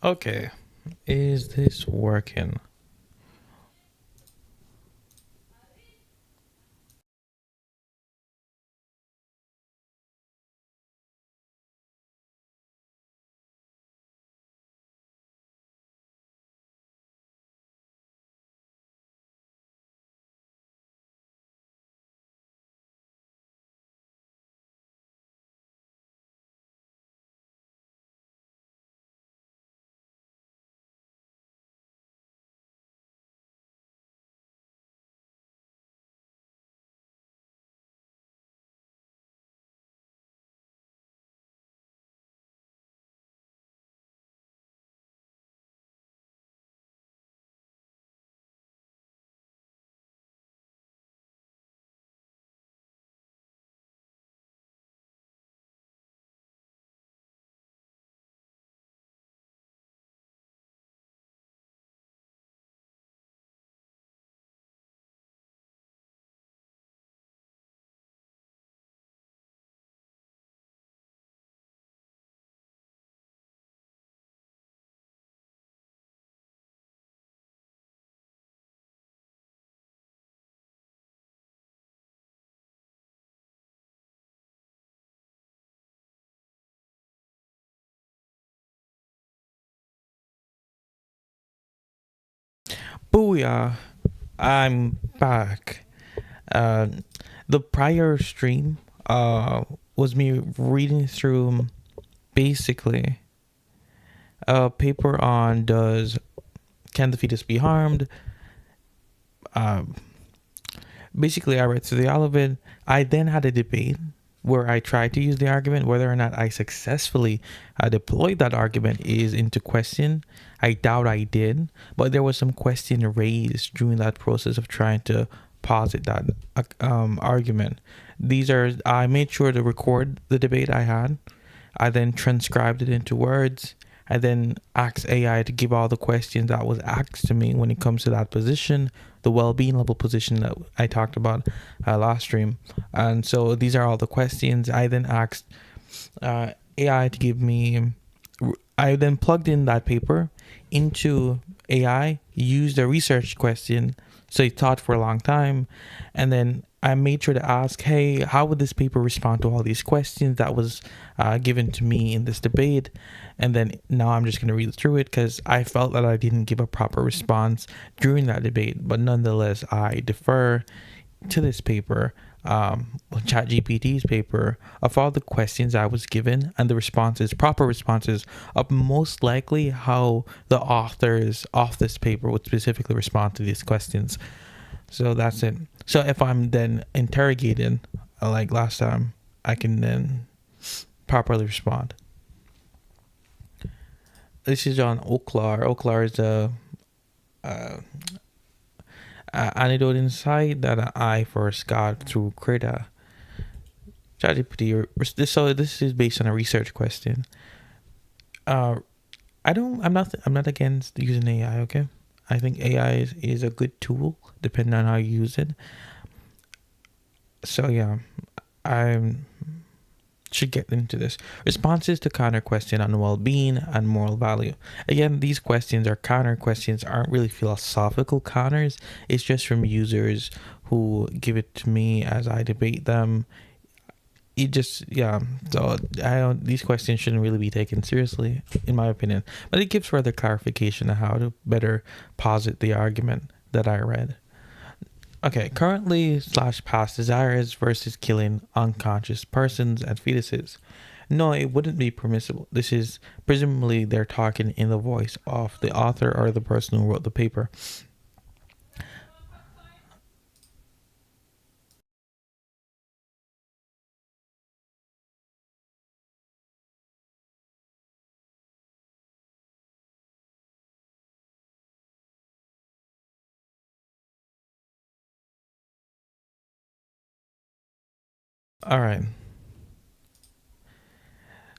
Okay, is this working? Booyah! I'm back. Uh, the prior stream was me reading through basically a paper on does can the fetus be harmed. Um, Basically, I read through all of it. I then had a debate where I tried to use the argument. Whether or not I successfully deployed that argument is into question. I doubt I did, but there was some question raised during that process of trying to posit that argument. I made sure to record the debate I had. I then transcribed it into words. I then asked AI to give all the questions that was asked to me when it comes to that position, the well-being level position that I talked about last stream. And so these are all the questions. I then asked AI to give me. I then plugged in that paper into AI, used a research question, so it thought for a long time, and then I made sure to ask, hey, how would this paper respond to all these questions that was given to me in this debate? And then now I'm just going to read through it because I felt that I didn't give a proper response during that debate. But nonetheless, I defer to this paper, ChatGPT's paper, of all the questions I was given and the responses, proper responses of most likely how the authors of this paper would specifically respond to these questions. So that's it. So if I'm then interrogated, like last time, I can then properly respond. This is on Oklar. Oklar is uh, a anecdote insight that I first got through Krita. ChatGPT. So this is based on a research question. Uh, I don't. I'm not against using AI. Okay. I think AI is a good tool depending on how you use it. So yeah, I should get into this. Responses to counter question on well-being and moral value. Again, these questions are counter questions, aren't really philosophical counters. It's just from users who give it to me as I debate them. It just yeah. So I don't. These questions shouldn't really be taken seriously, in my opinion. But it gives further clarification on how to better posit the argument that I read. Okay, currently slash past desires versus killing unconscious persons and fetuses. No, it wouldn't be permissible. This is presumably they're talking in the voice of the author or the person who wrote the paper. All right.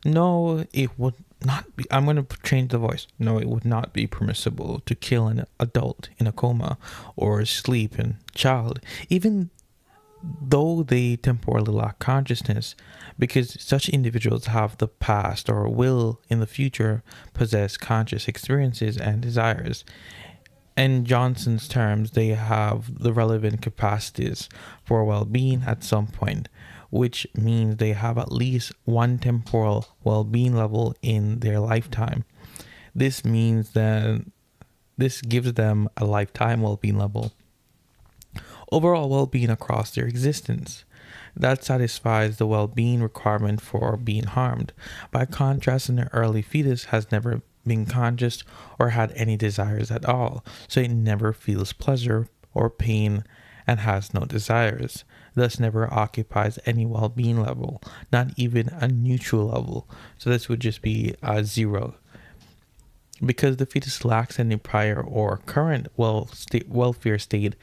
No, it would not be. I'm going to change the voice. No, it would not be permissible to kill an adult in a coma or a sleeping child. Even though they temporarily lack consciousness, because such individuals have the past or will in the future possess conscious experiences and desires. In Johnson's terms, they have the relevant capacities for well being at some point, which means they have at least one temporal well being level in their lifetime. This means that this gives them a lifetime well being level, overall well being across their existence. That satisfies the well being requirement for being harmed. By contrast, an early fetus has never been conscious or had any desires at all, so it never feels pleasure or pain and has no desires, thus never occupies any well being level, not even a neutral level. So this would just be zero. Because the fetus lacks any prior or current welfare state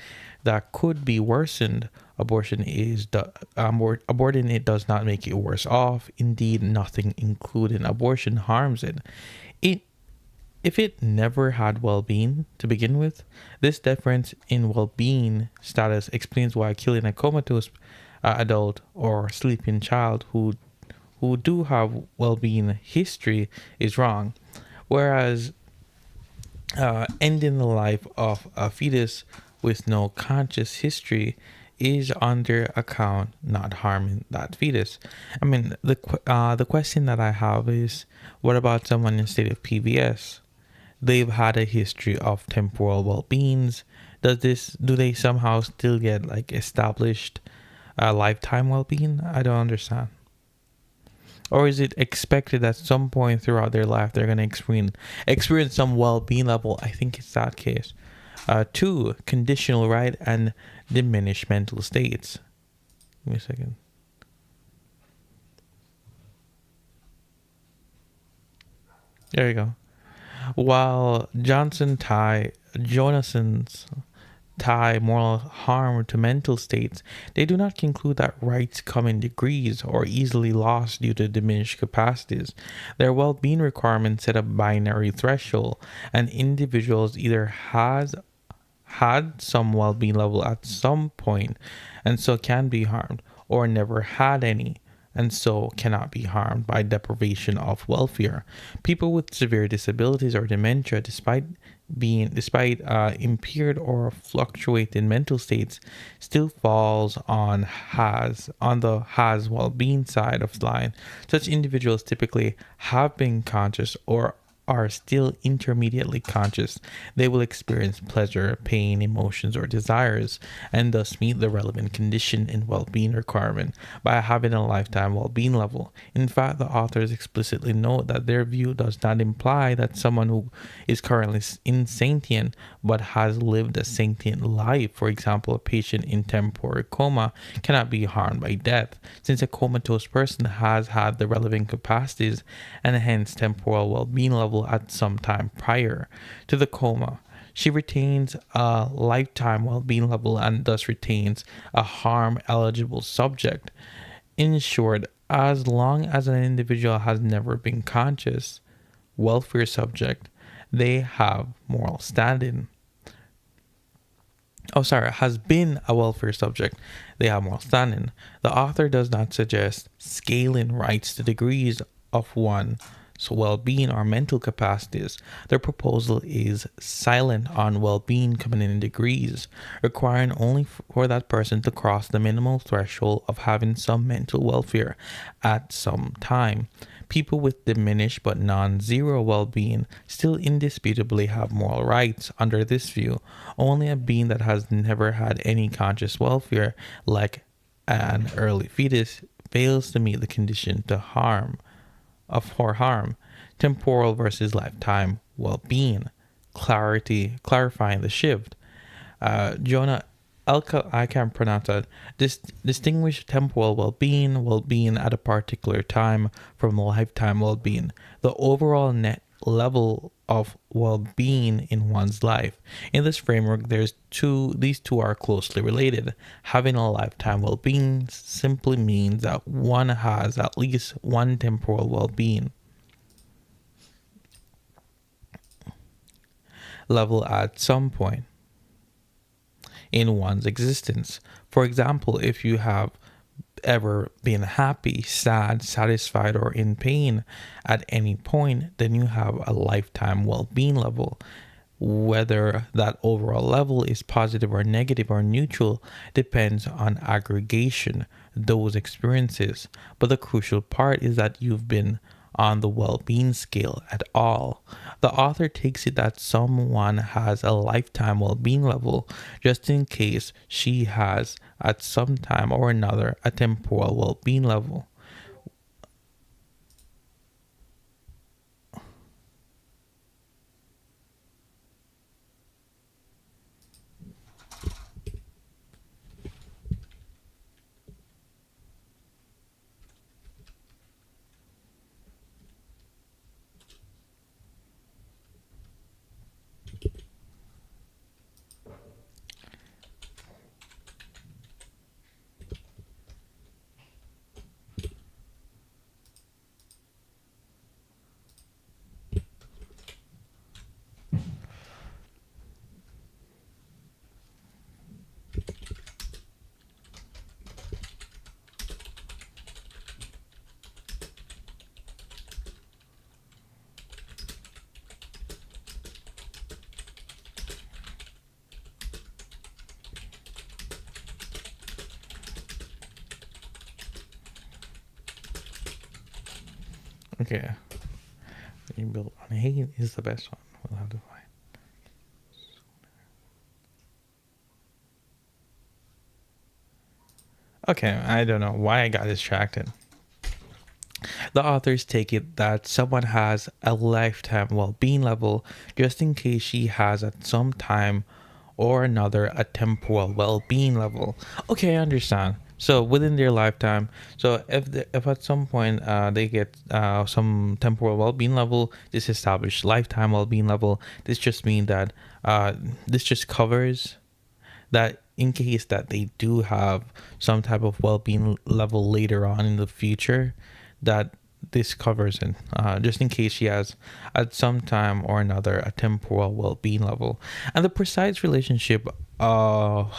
that could be worsened, aborting it does not make it worse off. Indeed, nothing, including abortion, harms it. It if it never had well-being to begin with, this difference in well-being status explains why killing a comatose adult or sleeping child who do have well-being history is wrong, whereas ending the life of a fetus with no conscious history is under account not harming that fetus. I mean, the question that I have is, what about someone in state of PVS? They've had a history of temporal well-beings. Do they somehow still get like established lifetime well-being? I don't understand. Or is it expected at some point throughout their life they're going to experience some well-being level? I think it's that case. Two, conditional right and diminished mental states. Give me a second. There you go. While Jonason's tie moral harm to mental states, they do not conclude that rights come in degrees or easily lost due to diminished capacities. Their well-being requirements set a binary threshold, and individuals either has had some well-being level at some point and so can be harmed, or never had any and so cannot be harmed by deprivation of welfare. People with severe disabilities or dementia, despite impaired or fluctuating mental states, still falls on the has well-being side of the line. Such individuals typically have been conscious or are still intermediately conscious. They will experience pleasure, pain, emotions, or desires, and thus meet the relevant condition and well-being requirement by having a lifetime well-being level. In fact, the authors explicitly note that their view does not imply that someone who is currently insentient but has lived a sentient life, for example, a patient in temporary coma, cannot be harmed by death, since a comatose person has had the relevant capacities and hence temporal well-being level at some time prior to the coma. She retains a lifetime well-being level and thus retains a harm eligible subject. In short, as long as an individual has never been conscious welfare subject, they have moral standing. Has been a welfare subject, they have moral standing. The author does not suggest scaling rights to degrees of one's well-being or mental capacities. Their proposal is silent on well-being coming in degrees, requiring only for that person to cross the minimal threshold of having some mental welfare at some time. People with diminished but non-zero well-being still indisputably have moral rights under this view. Only a being that has never had any conscious welfare, like an early fetus, fails to meet the condition to harm. Temporal versus lifetime well-being, clarifying the shift. Jonah I can't pronounce that. Distinguish temporal well-being at a particular time from lifetime well-being, the overall net level of well-being in one's life. In this framework, these two are closely related. Having a lifetime well-being simply means that one has at least one temporal well-being level at some point. in one's existence. For example, if you have ever been happy, sad, satisfied, or in pain at any point, then you have a lifetime well being level. Whether that overall level is positive or negative or neutral depends on aggregation, those experiences. But the crucial part is that you've been on the well being scale at all. The author takes it that someone has a lifetime well being level just in case she has, at some time or another, a temporal well being level. Okay. You build on hate is the best one. We'll have to find. Okay, I don't know why I got distracted. The authors take it that someone has a lifetime well being level just in case she has at some time or another a temporal well being level. Okay, I understand. So within their lifetime, so if at some point they get some temporal well being level, this established lifetime well being level, this just means that this just covers that in case that they do have some type of well-being level later on in the future, that this covers it, just in case she has at some time or another a temporal well-being level. And the precise relationship, how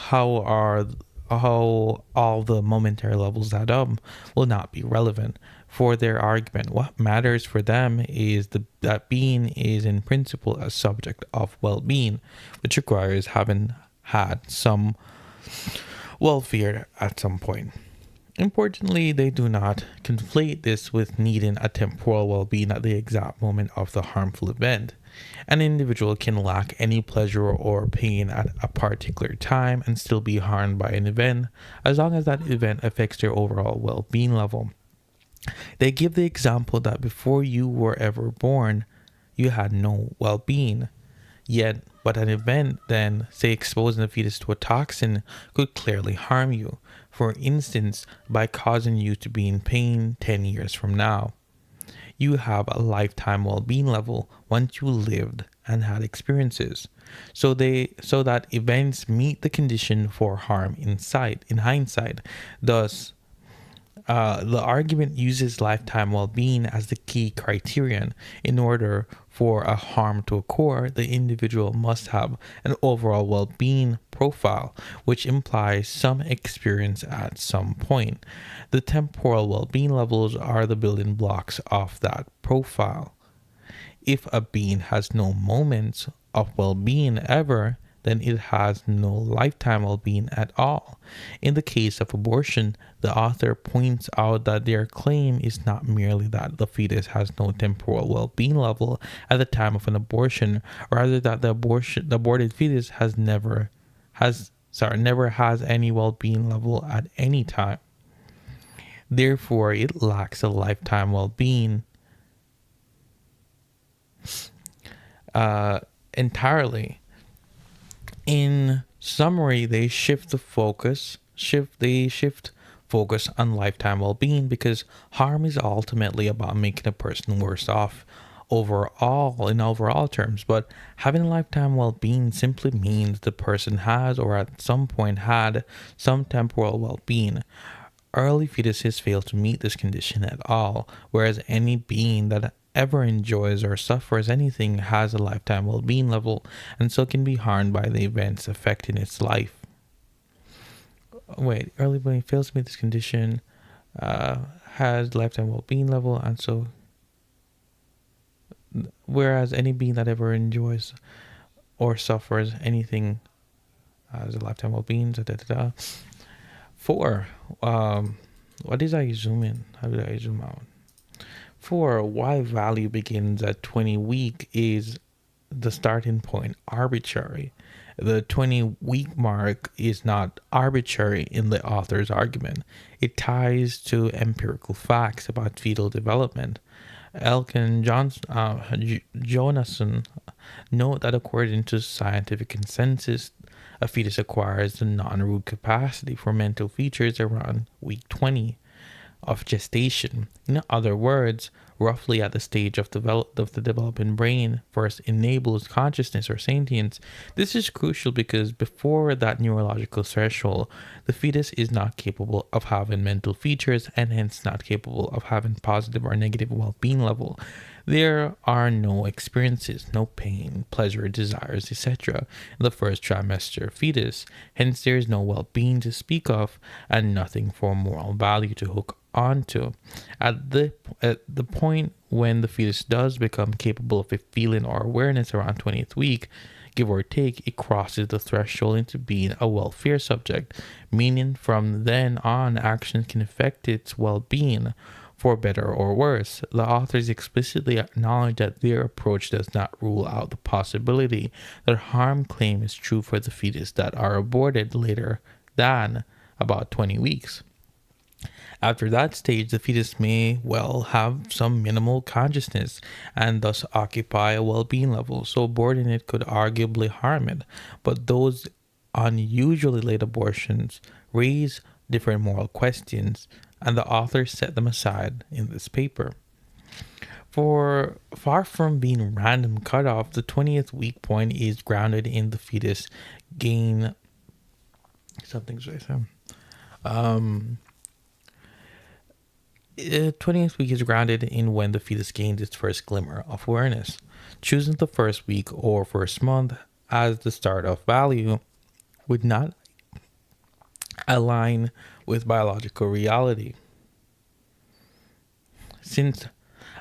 all the momentary levels add up will not be relevant for their argument. What matters for them is that being is in principle a subject of well-being, which requires having had some welfare at some point. Importantly, they do not conflate this with needing a temporal well being at the exact moment of the harmful event. An individual can lack any pleasure or pain at a particular time and still be harmed by an event, as long as that event affects their overall well being level. They give the example that before you were ever born, you had no well being. Yet, but an event then, say exposing the fetus to a toxin, could clearly harm you, for instance, by causing you to be in pain 10 years from now. You have a lifetime well-being level once you lived and had experiences. So that events meet the condition for harm in hindsight. Thus, the argument uses lifetime well-being as the key criterion. In order for a harm to occur, the individual must have an overall well-being profile, which implies some experience at some point. The temporal well-being levels are the building blocks of that profile. If a being has no moments of well-being ever, then it has no lifetime well-being at all. In the case of abortion, the author points out that their claim is not merely that the fetus has no temporal well-being level at the time of an abortion, rather that the aborted fetus never has any well-being level at any time. Therefore, it lacks a lifetime well-being entirely. In summary, they shift focus on lifetime well-being because harm is ultimately about making a person worse off in overall terms, but having a lifetime well-being simply means the person has or at some point had some temporal well-being. Early fetuses fail to meet this condition at all, whereas any being that ever enjoys or suffers anything has a lifetime well-being level and so can be harmed by the events affecting its life. wait, early brain fails to meet this condition, uh, has lifetime well-being level, and so whereas any being that ever enjoys or suffers anything has a lifetime well-being. Da, da, da, da. Four, what did I zoom in? How did I zoom out? For why value begins at 20 week is the starting point arbitrary. The 20-week mark is not arbitrary in the author's argument. It ties to empirical facts about fetal development. Elkin Jonasson note that according to scientific consensus, a fetus acquires the non-root capacity for mental features around week 20 of gestation. In other words, roughly at the stage of the developing brain first enables consciousness or sentience. This is crucial because before that neurological threshold, the fetus is not capable of having mental features and hence not capable of having positive or negative well-being level. There are no experiences, no pain, pleasure, desires, etc. in the first trimester fetus. Hence, there is no well-being to speak of and nothing for moral value to hook onto. At the point when the fetus does become capable of a feeling or awareness around 20th week, give or take, it crosses the threshold into being a welfare subject, meaning from then on actions can affect its well-being for better or worse. The authors explicitly acknowledge that their approach does not rule out the possibility that harm claim is true for the fetus that are aborted later than about 20 weeks. After that stage, the fetus may well have some minimal consciousness and thus occupy a well-being level, so aborting it could arguably harm it. But those unusually late abortions raise different moral questions, and the authors set them aside in this paper. For far from being random cutoff, the 20th week point is grounded in the fetus gain. Something's right there. 20th week is grounded in when the fetus gains its first glimmer of awareness. Choosing the first week or first month as the start of value would not align with biological reality, since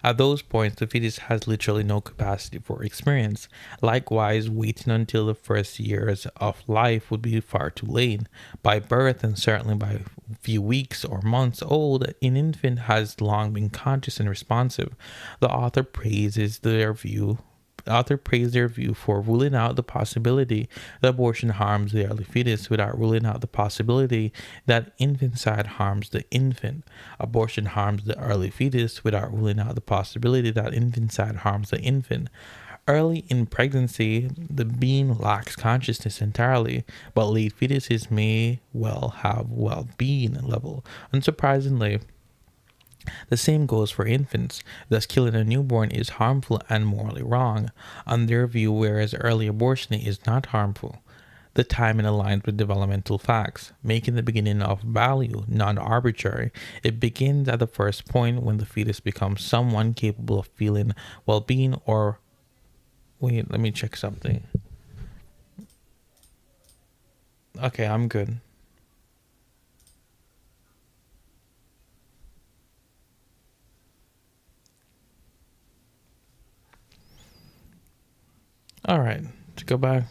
at those points the fetus has literally no capacity for experience. Likewise, waiting until the first years of life would be far too late. By birth, and certainly by a few weeks or months old, an infant has long been conscious and responsive. The author praises their view for ruling out the possibility that abortion harms the early fetus without ruling out the possibility that infanticide harms the infant. Abortion harms the early fetus without ruling out the possibility that infanticide harms the infant. Early in pregnancy, the being lacks consciousness entirely, but late fetuses may well have well-being level. Unsurprisingly, the same goes for infants, thus killing a newborn is harmful and morally wrong, on their view, whereas early abortion is not harmful. The timing aligns with developmental facts, making the beginning of value non-arbitrary. It begins at the first point when the fetus becomes someone capable of feeling well-being or... Wait, let me check something. Okay, I'm good. All right, to go back.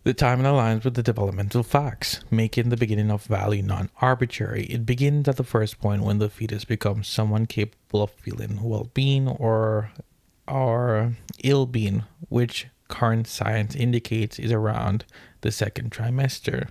The timing aligns with the developmental facts, making the beginning of value non-arbitrary. It begins at the first point when the fetus becomes someone capable of feeling well-being or ill-being, which current science indicates is around the second trimester.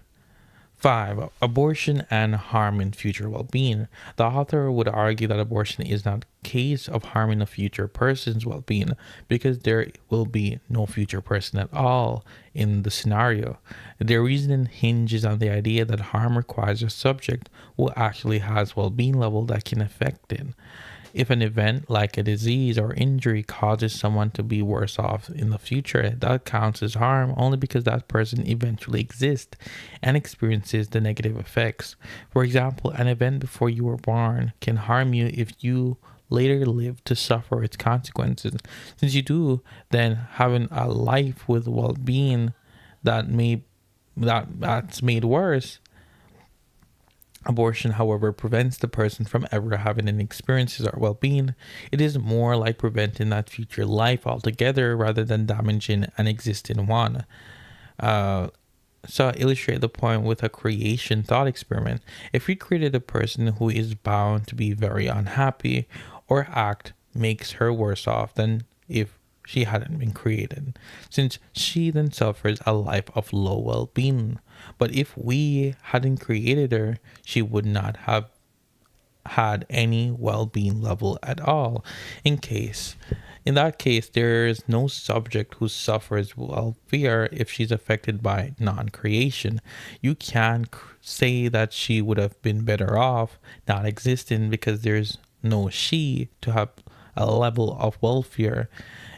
5. Abortion and harm in future well-being. The author would argue that abortion is not a case of harming a future person's well-being because there will be no future person at all in the scenario. Their reasoning hinges on the idea that harm requires a subject who actually has well-being level that can affect it. If an event like a disease or injury causes someone to be worse off in the future, that counts as harm only because that person eventually exists and experiences the negative effects. For example, an event before you were born can harm you if you later live to suffer its consequences. Since you do, then having a life with well-being that's made worse. Abortion, however, prevents the person from ever having any experiences or well-being. It is more like preventing that future life altogether rather than damaging an existing one. Uh, so I illustrate the point with a creation thought experiment. If we created a person who is bound to be very unhappy, or act makes her worse off than if she hadn't been created, since she then suffers a life of low well-being. But if we hadn't created her, she would not have had any well-being level at all. In that case, there is no subject who suffers welfare if she's affected by non-creation. You can't say that she would have been better off not existing, because there's no she to have a level of welfare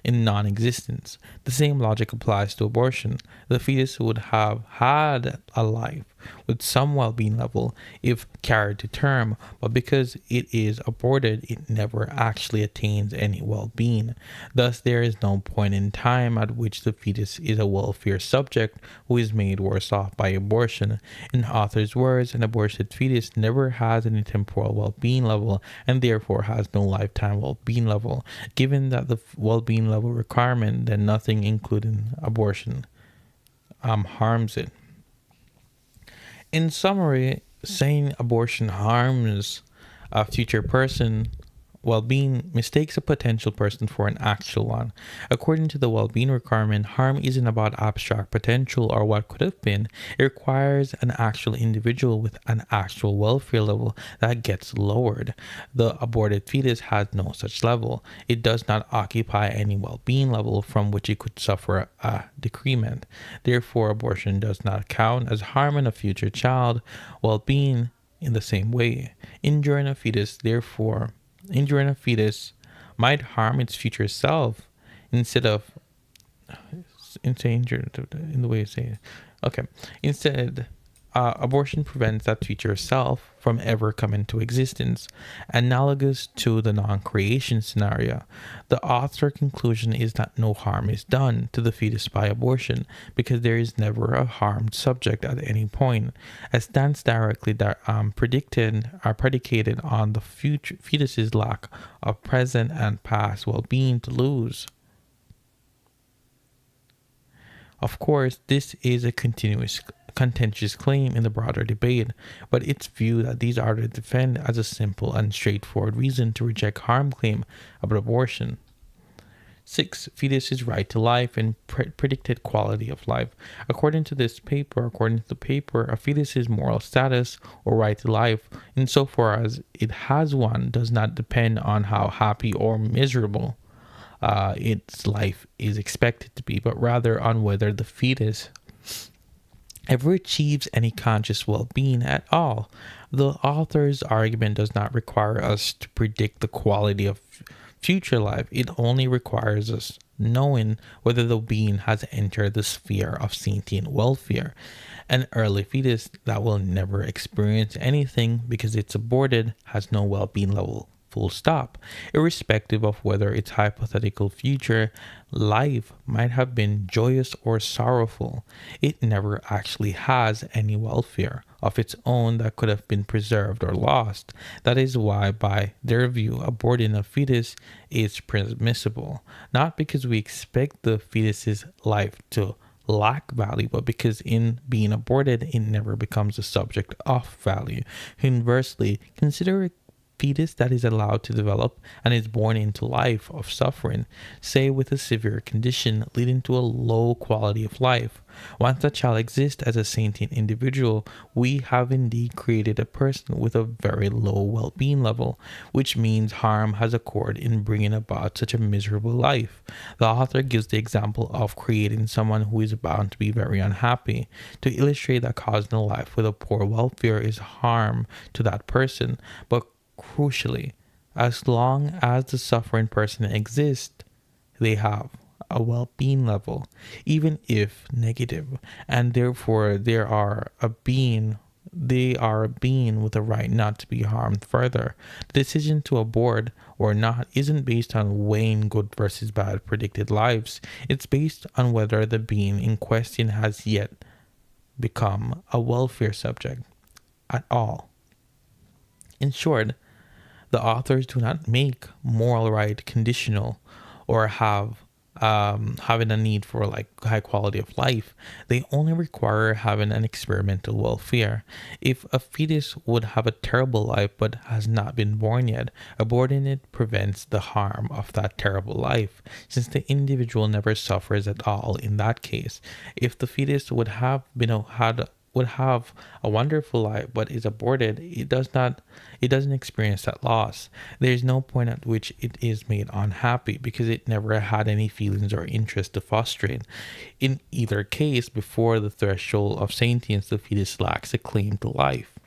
in non-existence. The same logic applies to abortion. The fetus would have had a life with some well-being level if carried to term, but because it is aborted, it never actually attains any well-being. Thus, there is no point in time at which the fetus is a welfare subject who is made worse off by abortion. In the author's words, an aborted fetus never has any temporal well-being level and therefore has no lifetime well-being level. Given that the well-being level requirement, then nothing, including abortion, harms it. In summary, saying abortion harms a future person well-being mistakes a potential person for an actual one. According to the well-being requirement, harm isn't about abstract potential or what could have been. It requires an actual individual with an actual welfare level that gets lowered. The aborted fetus has no such level. It does not occupy any well-being level from which it could suffer a decrement. Therefore, abortion does not count as harm in a future child well-being in the same way. Injuring a fetus might harm its future self instead of endangered in the way of saying it. Okay. Instead, abortion prevents that future self from ever coming to existence, analogous to the non-creation scenario. The author's conclusion is that no harm is done to the fetus by abortion because there is never a harmed subject at any point, as stands directly predicated on the future fetus's lack of present and past well-being to lose. Of course, this is a contentious claim in the broader debate, but it's viewed that these authors defend as a simple and straightforward reason to reject harm claim about abortion. 6. Fetus's right to life and predicted quality of life. According to the paper, a fetus's moral status or right to life, insofar as it has one, does not depend on how happy or miserable its life is expected to be, but rather on whether the fetus ever achieves any conscious well-being at all. The author's argument does not require us to predict the quality of future life. It only requires us knowing whether the being has entered the sphere of sentient welfare. An early fetus that will never experience anything because it's aborted has no well-being level. Full stop. Irrespective of whether its hypothetical future life might have been joyous or sorrowful, it never actually has any welfare of its own that could have been preserved or lost. That is why, by their view, aborting a fetus is permissible, not because we expect the fetus's life to lack value, but because in being aborted, it never becomes a subject of value. Conversely, consider a fetus that is allowed to develop and is born into life of suffering, say with a severe condition leading to a low quality of life. Once the child exists as a sentient individual, we have indeed created a person with a very low well-being level, which means harm has occurred in bringing about such a miserable life. The author gives the example of creating someone who is bound to be very unhappy, to illustrate that causing a life with a poor welfare is harm to that person, but crucially, as long as the suffering person exists, they have a well-being level, even if negative, and therefore they are a being they are a being with a right not to be harmed further. The decision to abort or not isn't based on weighing good versus bad predicted lives. It's based on whether the being in question has yet become a welfare subject at all. In short, the authors do not make moral right conditional or having a need for like high quality of life. They only require having an experimental welfare. If a fetus would have a terrible life but has not been born yet, aborting it prevents the harm of that terrible life, since the individual never suffers at all in that case. If the fetus would have a wonderful life but is aborted, it doesn't experience that loss. There is no point at which it is made unhappy because it never had any feelings or interest to foster it. In either case, before the threshold of sentience, the fetus lacks a claim to life.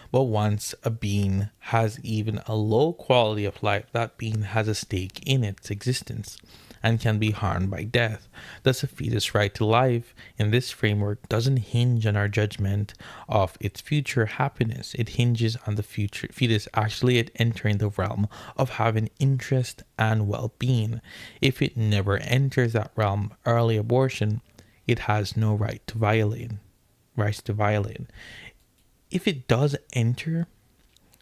But once a being has even a low quality of life, that being has a stake in its existence and can be harmed by death. Thus, a fetus' right to life in this framework doesn't hinge on our judgment of its future happiness. It hinges on the future fetus actually entering the realm of having interest and well-being. If it never enters that realm, early abortion, it has no rights to violate. If it does enter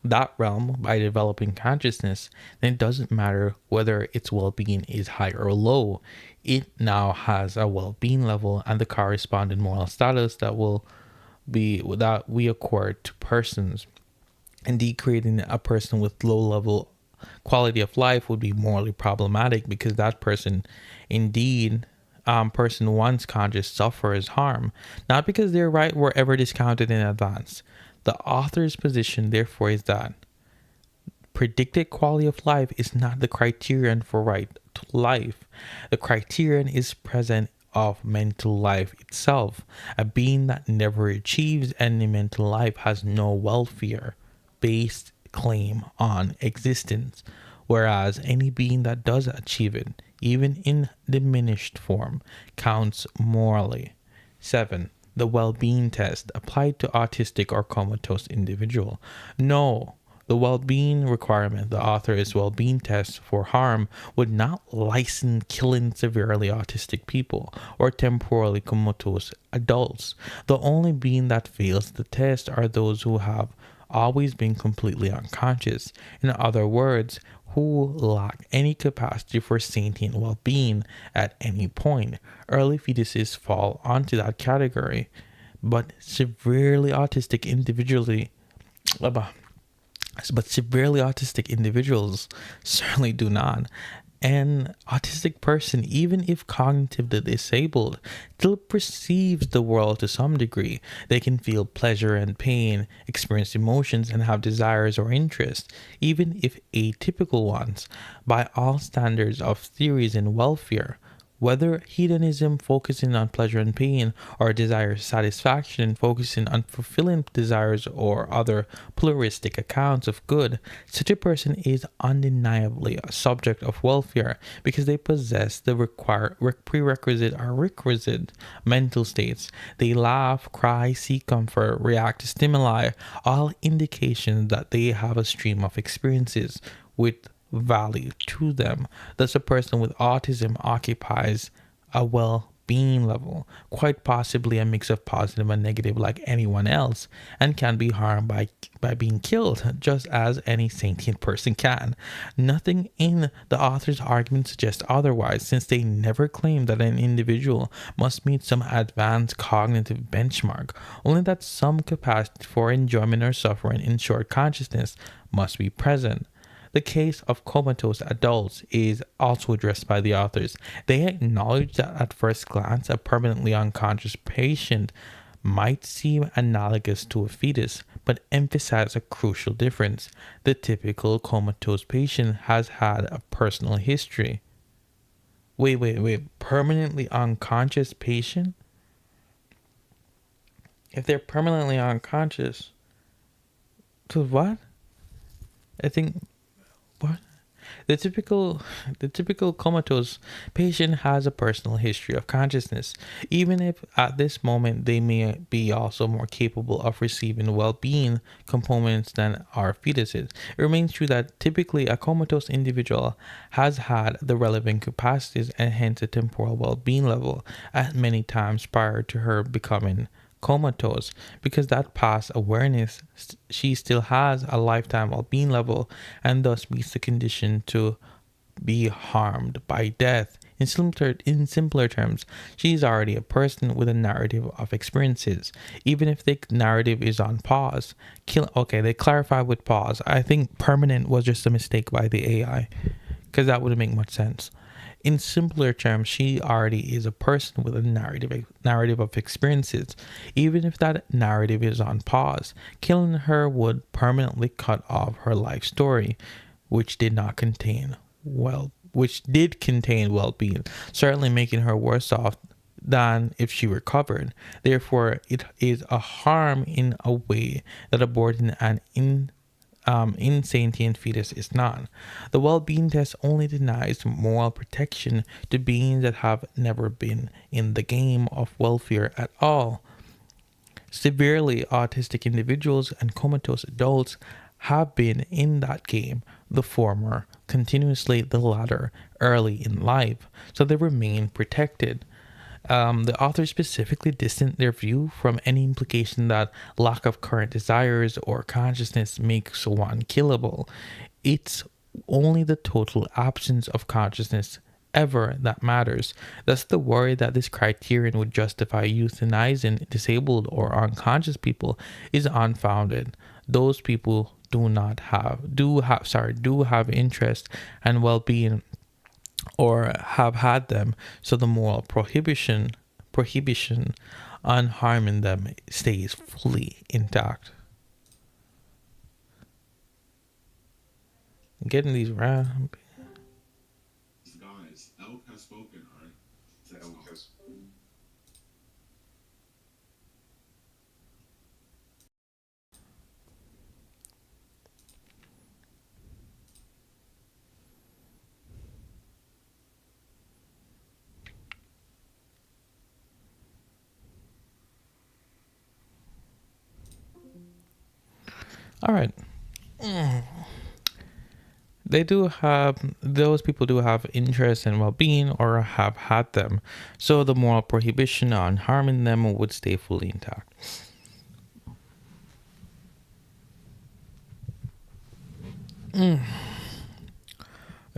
that realm by developing consciousness, then it doesn't matter whether its well-being is high or low. It now has a well-being level and the corresponding moral status that we accord to persons. Indeed, creating a person with low level quality of life would be morally problematic because that person once conscious suffers harm, not because their right were ever discounted in advance. The author's position, therefore, is that predicted quality of life is not the criterion for right to life. The criterion is present of mental life itself. A being that never achieves any mental life has no welfare-based claim on existence, whereas any being that does achieve it, even in diminished form, counts morally. 7. The well-being test applied to autistic or comatose individual. No, the well-being requirement, the author's well-being test for harm would not license killing severely autistic people or temporally comatose adults. The only being that fails the test are those who have always been completely unconscious. In other words, who lack any capacity for sentient well-being at any point. Early fetuses fall onto that category, but severely autistic individuals certainly do not. An autistic person, even if cognitively disabled, still perceives the world to some degree. They can feel pleasure and pain, experience emotions, and have desires or interests, even if atypical ones, by all standards of theories in welfare. Whether hedonism focusing on pleasure and pain, or desire satisfaction focusing on fulfilling desires or other pluralistic accounts of good, such a person is undeniably a subject of welfare because they possess the requisite mental states. They laugh, cry, seek comfort, react to stimuli, all indications that they have a stream of experiences with value to them. Thus, a person with autism occupies a well-being level, quite possibly a mix of positive and negative like anyone else, and can be harmed by being killed, just as any sentient person can. Nothing in the author's argument suggests otherwise, since they never claim that an individual must meet some advanced cognitive benchmark, only that some capacity for enjoyment or suffering in short consciousness must be present. The case of comatose adults is also addressed by the authors. They acknowledge that at first glance, a permanently unconscious patient might seem analogous to a fetus, but emphasize a crucial difference. The typical comatose patient has had a personal history. Wait. Permanently unconscious patient? If they're permanently unconscious, to what? I think. What? The typical the typical comatose patient has a personal history of consciousness, even if at this moment they may be also more capable of receiving well-being components than our fetuses. It remains true that typically a comatose individual has had the relevant capacities and hence a temporal well-being level at many times prior to her becoming comatose. Because that past awareness, she still has a lifetime well-being level and thus meets the condition to be harmed by death. In simpler terms, she is already a person with a narrative of experiences, even if the narrative is on pause. Okay, they clarify with pause. I think permanent was just a mistake by the AI, because that wouldn't make much sense. In simpler terms, she already is a person with a narrative of experiences, even if that narrative is on pause. Killing her would permanently cut off her life story, which did not contain which did contain well-being, certainly making her worse off than if she recovered. Therefore, it is a harm in a way that aborting an insentient fetus is not. The well-being test only denies moral protection to beings that have never been in the game of welfare at all. Severely autistic individuals and comatose adults have been in that game, the former continuously, the latter early in life, so they remain protected. The author specifically distanced their view from any implication that lack of current desires or consciousness makes one killable. It's only the total absence of consciousness ever that matters. Thus, the worry that this criterion would justify euthanizing disabled or unconscious people is unfounded. Those people do have interest and well-being or have had them, so the moral prohibition on harming them stays fully intact. Getting these round. Guys, Elk has spoken, alright? Elk has All right. They do have, those people do have interest in well-being or have had them, so the moral prohibition on harming them would stay fully intact. The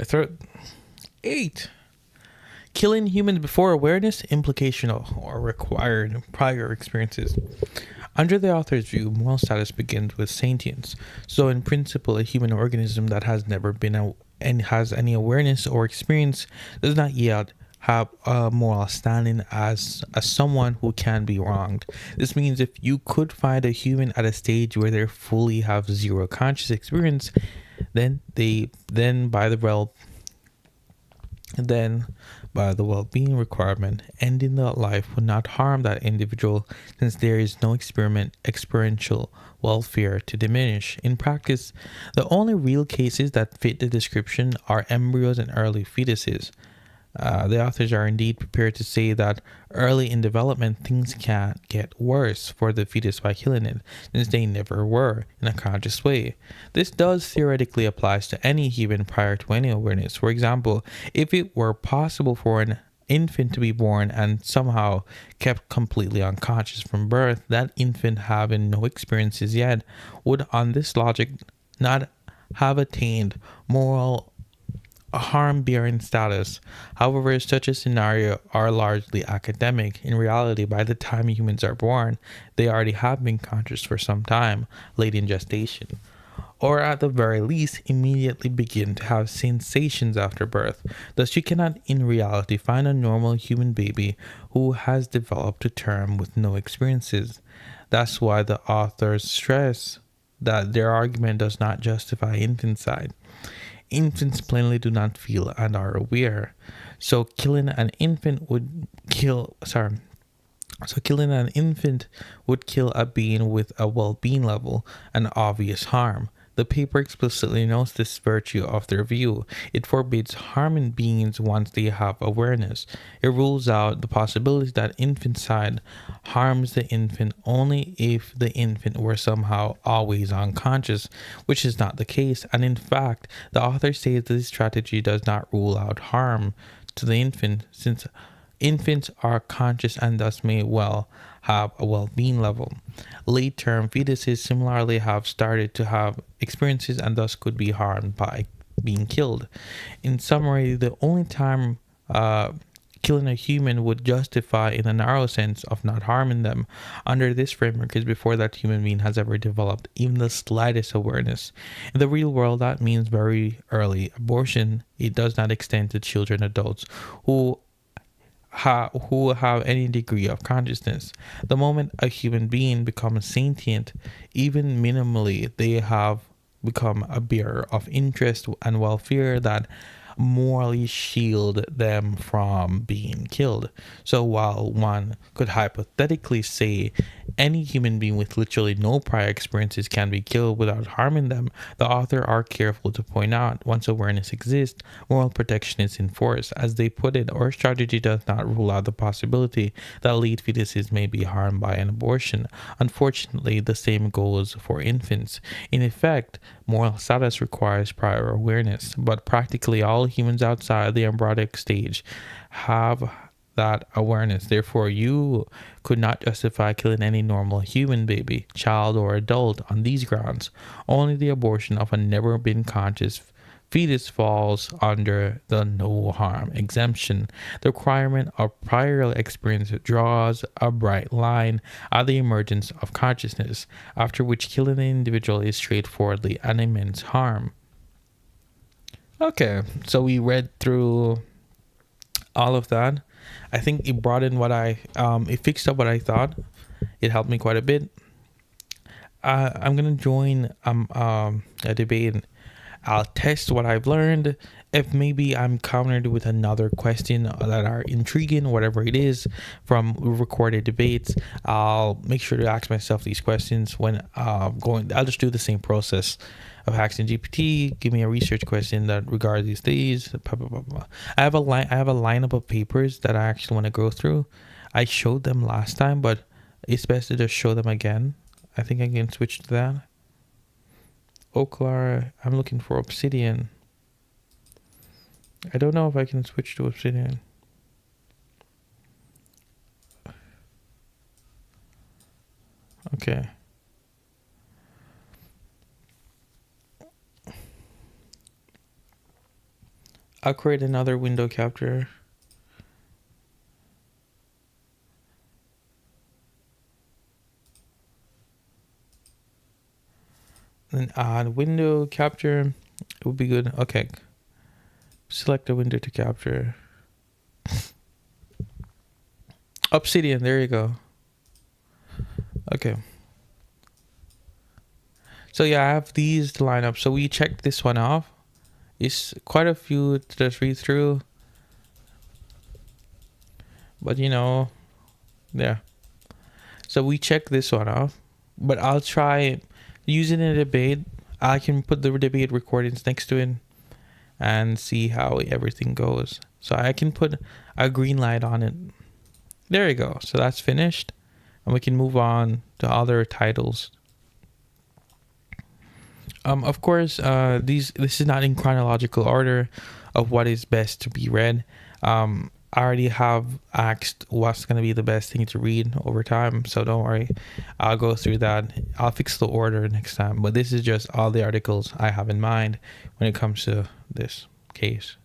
third, 8. Killing humans before awareness, implicational or required prior experiences. Under the author's view, moral status begins with sentience. So, in principle, a human organism that has never been and has any awareness or experience does not yet have a moral standing as someone who can be wronged. This means if you could find a human at a stage where they fully have zero conscious experience, then they then by the well then by the well-being requirement, ending the life would not harm that individual since there is no experiential welfare to diminish. In practice, the only real cases that fit the description are embryos and early fetuses. The authors are indeed prepared to say that early in development things can get worse for the fetus by killing it, since they never were in a conscious way. This does theoretically applies to any human prior to any awareness. For example, if it were possible for an infant to be born and somehow kept completely unconscious from birth, that infant having no experiences yet would, on this logic, not have attained moral harm bearing status. However, such a scenario are largely academic. In reality, by the time humans are born, they already have been conscious for some time, late in gestation, or at the very least, immediately begin to have sensations after birth. Thus, you cannot in reality find a normal human baby who has developed to term with no experiences. That's why the authors stress that their argument does not justify infanticide. Infants plainly do not feel and are aware. So killing an infant would kill so killing an infant would kill a being with a well-being level, an obvious harm. The paper explicitly notes this virtue of their view. It forbids harming beings once they have awareness. It rules out the possibility that infanticide harms the infant only if the infant were somehow always unconscious, which is not the case. And in fact, the author states that this strategy does not rule out harm to the infant, since infants are conscious and thus may well have a well-being level. Late-term fetuses similarly have started to have experiences and thus could be harmed by being killed. In summary, the only time killing a human would justify in a narrow sense of not harming them under this framework is before that human being has ever developed even the slightest awareness. In the real world, that means very early abortion. It does not extend to children, adults who have any degree of consciousness. The moment a human being becomes sentient, even minimally, they have become a bearer of interest and welfare that morally shield them from being killed. So while one could hypothetically say any human being with literally no prior experiences can be killed without harming them, the author are careful to point out once awareness exists, moral protection is enforced. As they put it, our strategy does not rule out the possibility that late fetuses may be harmed by an abortion. Unfortunately, the same goes for infants. In effect, moral status requires prior awareness, but practically all humans outside the embryonic stage have that awareness. Therefore, you could not justify killing any normal human baby, child, or adult on these grounds. Only the abortion of a never been conscious fetus falls under the no harm exemption. The requirement of prior experience draws a bright line at the emergence of consciousness, after which killing an individual is straightforwardly an immense harm. Okay, so we read through all of that. I think it brought in it fixed up what I thought. It helped me quite a bit. I'm gonna join a debate. I'll test what I've learned. If maybe I'm countered with another question that are intriguing, whatever it is, from recorded debates, I'll make sure to ask myself these questions when going. I'll just do the same process of asking GPT. Give me a research question that regards these. Blah, blah, blah, blah. I have a lineup of papers that I actually want to go through. I showed them last time, but it's best to just show them again. I think I can switch to that. Oklar, I'm looking for Obsidian. I don't know if I can switch to Obsidian. Okay. I'll create another window capture. Then add window capture. It would be good. Okay. Select a window to capture. Obsidian, there you go. Okay. So yeah, I have these to line up. So we checked this one off. It's quite a few to just read through. But yeah. So we check this one off. But I'll try using a debate. I can put the debate recordings next to it and see how everything goes. So I can put a green light on it. There you go. So that's finished. And we can move on to other titles. Of course, this is not in chronological order of what is best to be read. I already have asked what's going to be the best thing to read over time, so don't worry. I'll go through that. I'll fix the order next time, but this is just all the articles I have in mind when it comes to this case.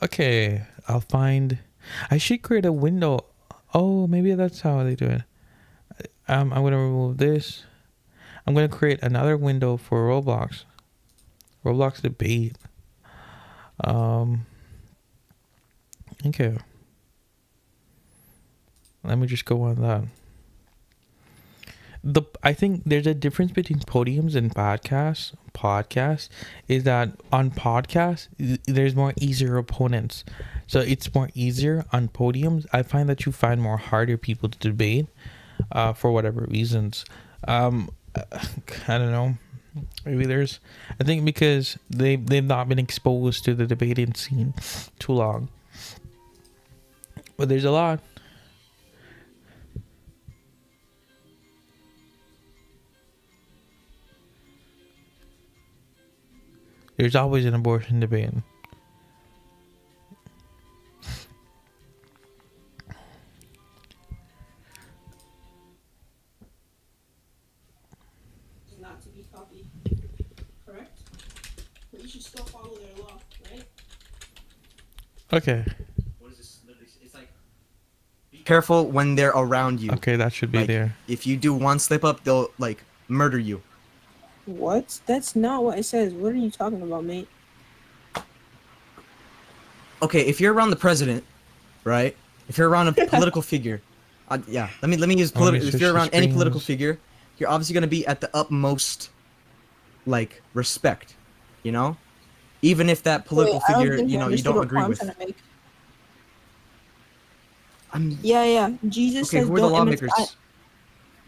Okay, I should create a window. Oh, maybe that's how they do it. I'm going to remove this. I'm going to create another window for Roblox debate. Okay. Let me just go on that. I think there's a difference between podiums and podcasts. Podcasts is that on podcasts there's more easier opponents, so it's more easier on podiums. I find that you find more harder people to debate, for whatever reasons. I don't know. Maybe there's. I think because they've not been exposed to the debating scene too long. But there's a lot. There's always an abortion debate. Not to be copied, correct? But you should still follow their law, right? Okay. What is this? Literally, it's like. Be careful when they're around you. Okay, that should be Like, there. if you do one slip up, they'll like murder you. What? That's not what it says. What are you talking about, mate? Okay, if you're around the president, right? If you're around a political figure, yeah. Let me use Let me If switch you're the around any political screens. figure, you're obviously gonna be at the utmost, like, respect. You know, even if that political I don't figure, think you know, you understood don't what agree point with. I'm trying to make. I'm Yeah. Jesus okay. says Who are the don't lawmakers? imitate.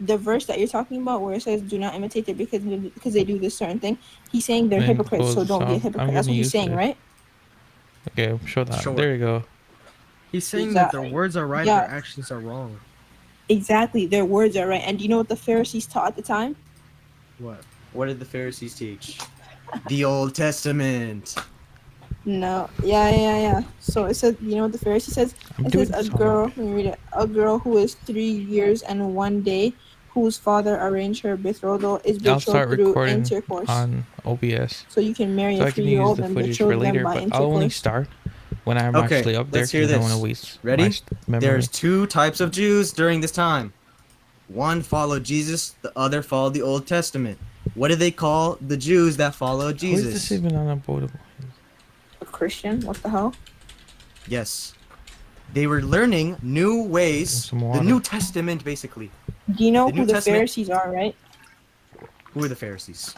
The verse that you're talking about, where it says "Do not imitate them because they do this certain thing," he's saying they're Then hypocrites, so close don't be a this off. hypocrite. I'm That's gonna what he's use saying, it. right? Okay, show that. Sure. There you go. He's saying that their Exactly. words are right, Yeah. their actions are wrong. Exactly, their words are right. And do you know what the Pharisees taught at the time? What? What did the Pharisees teach? The Old Testament. No. Yeah. So it says, you know what the Pharisee says? I'm It doing says this a girl. Let me read it. A girl who is 3 years and 1 day, whose father arranged her betrothal, is I'll start betrothed through recording intercourse. on OBS, So you can marry so a I can use 3-year-old the and footage for betroth them later. by But I'll only intercourse. start when I'm Okay, actually up there. let's hear 'cause I don't this. wanna waste Ready? my memory. There's two types of Jews during this time. One followed Jesus, the other followed the Old Testament. What do they call the Jews that followed How is this Jesus? even unavoidable? A Christian? What the hell? Yes. They were learning new ways, Some the water. New Testament basically. Do you know The who New the Testament- Pharisees are, right? Who are the Pharisees?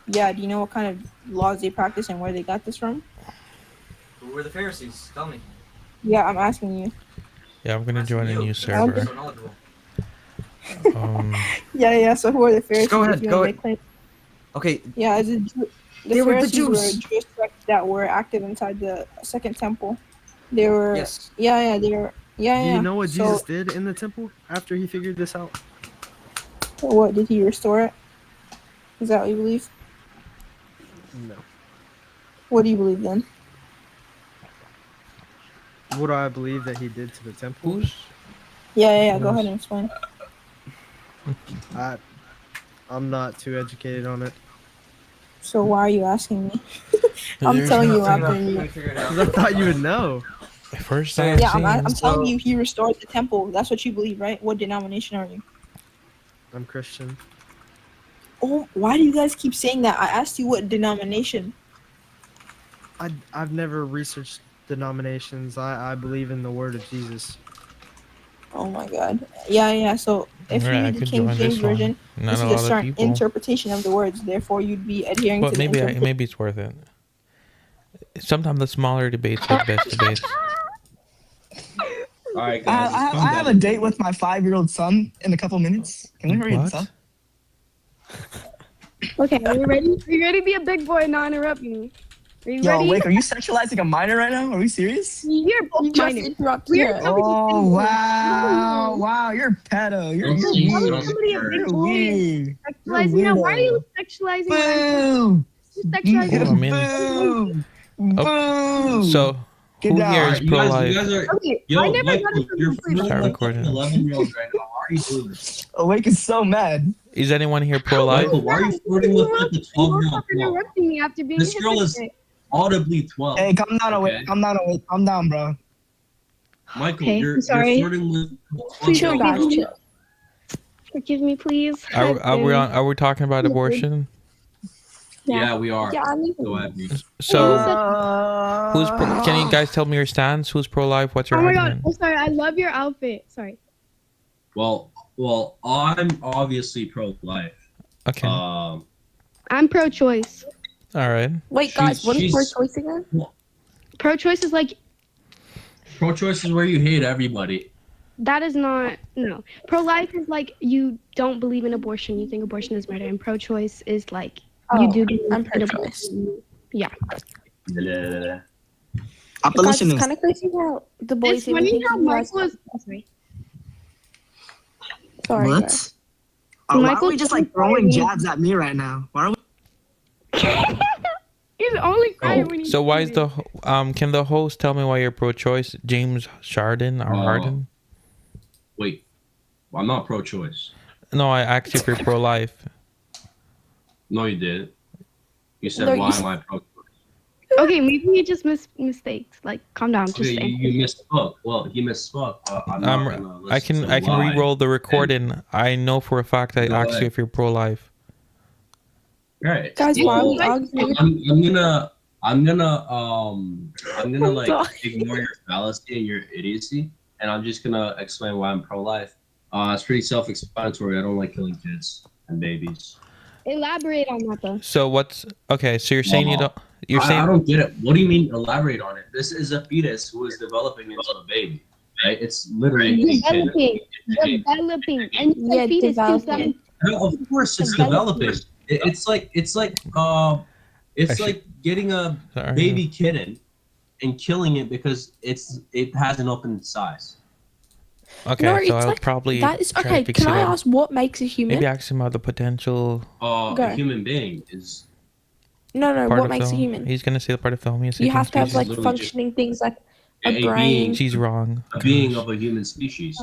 Yeah, do you know what kind of laws they practice and where they got this from? Who were the Pharisees? Tell me. Yeah, I'm asking you. Yeah, I'm gonna Asking join a you. new You're server. so knowledgeable. Yeah, so who are the Pharisees? go ahead, if you go wanna ahead. make claim- Okay, Yeah, as a Jew, They were the Pharisees were a Jews. Jewish sect that were active inside the Second Temple. They were. yes. Yeah, they were. Yeah, Do yeah. you know what So, Jesus did in the temple after he figured this out? what did he restore it? Is that what you believe? No. What do you believe then? What do I believe that he did to the temple? Who's? Yeah. Go Yes. ahead and explain. I'm not too educated on it. So why are you asking me? I'm There's telling you nothing- after you. Because I thought you would know. First time Yeah, seeing I'm this. telling you, he restored the temple. That's what you believe, right? What denomination are you? I'm Christian. Oh, why do you guys keep saying that? I asked you what denomination. I've never researched denominations. I believe in the word of Jesus. Oh my God. Yeah. So if Alright, you I read the could King join James this one. version, Not this a is a lot of certain people. interpretation of the words. Therefore, you'd be adhering But to maybe the maybe it's worth it. Sometimes the smaller debates are the best debates. All right, guys. I calm have a down. date with my 5-year-old son in a couple minutes. Can we hurry this What? up? Okay, are you ready? Are you ready to be a big boy and not interrupt me? Are you Yo, ready? Wake, are you sexualizing a minor right now? Are we serious? You're Just minor. interrupt We're here. coming Oh, in. wow. Wow, you're a pedo. You're Don't say How is weird. somebody a You're big You're boy and weird. sexualizing that? Why are you sexualizing what I'm Boo! sexualizing? Well, I mean- Boo! Boo! So Get who down. here All is right, you guys, pro-life? you guys are. Okay, Yo, I never got Michael, into you're the complete Start fooling recording. 11-year-olds right now. Why are you doing this? Awake is so mad. Is anyone here pro-life? Michael, why are you flirting with like a You won't 12-year-old stop girl? interrupting me after being This a girl is hypocrite. audibly 12. Hey, calm down, Awake. Okay. Calm down, Awake. Calm down, bro. Michael, Okay, you're I'm sorry. flirting with a Please 12-year-old forgive girl. me. Forgive me, please. Are we talking about abortion? Yeah, we are. Yeah, I'm Go ahead, dude. So Who's can you guys tell me your stance? Who's pro-life? What's your Oh my god, argument? I'm sorry. I love your outfit. Sorry. Well, I'm obviously pro-life. Okay. I'm pro-choice. All right. Wait, She's- guys, what is she's- pro-choice again? Pro-choice is like Pro-choice is where you hate everybody. That is not no. Pro-life is like you don't believe in abortion. You think abortion is murder, and pro-choice is like you Oh, do believe I'm in pro-choice. abortion. Yeah. Yeah. Guys, it's Abolitionist. kind of crazy how the boys It's even funny think how you guys. Michael is. Oh, sorry. Sorry, What? guys. Why are Michael we just like Jordan throwing fired me. jabs at me right now? Why are we? He's only quiet Oh, when he's So why is eating. the can the host tell me why you're pro-choice? James Harden or Harden? Wait, well, I'm not pro-choice. No, I asked you if you're pro-life. No, you did. You said, No, you why s- am I pro-choice? Okay, maybe he just mistakes. Like, calm down. Just Okay, say. you misspoke. Well, he misspoke. I'm not gonna I listen can to why. re-roll the recording. I know for a fact I Go asked you ahead. if you're pro-life. Right. Guys, why are we Well, arguing? I'm gonna like Sorry. ignore your fallacy and your idiocy, and I'm just gonna explain why I'm pro-life. It's pretty self-explanatory. I don't like killing kids and babies. Elaborate on that though. So what's okay? So you're saying you don't? You're I saying don't get it. What do you mean elaborate on it? This is a fetus who is developing into a baby, right? It's literally a kid. Developing. And you said Yeah, fetus too, so developing. Of course, it's Developing. developing. It's like Actually- getting a sorry. baby kitten and killing it because it has an open size. Okay, No, so it's I'll like probably that is try to okay. fix Can it I up. ask what makes a human? Maybe ask him about the potential Go. A human being is No, part what of makes the. a human? He's gonna say the part of the Homo You sapiens have to have species. like literally just- functioning things like a a brain. being. She's wrong. a being Gosh. of a human species.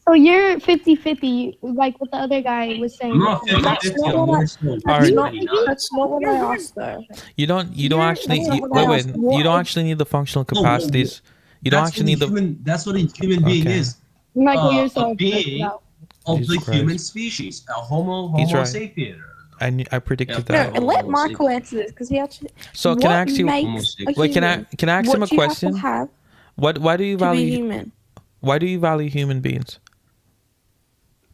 So you're 50-50, like what the other guy was saying. I'm not That's 50-50, not I'm what more I- so That's Alright. not. 99. That's not what I asked though. You don't You're- actually that's not you, what I wait asked. you don't What- actually need the functional whoa, whoa. capacities. You don't actually need the That's what a human being Okay. is. Michael, you're a so being out. of Jesus the Christ. human species, a Homo He's right. sapien. I predicted Yeah. No, that. and let Homo Michael sapien. answer this because he actually. So can I ask you? Homo Makes a sapien. Wait, can human? I ask him a What you have question? to have Why do you to be value human? why do you value human beings?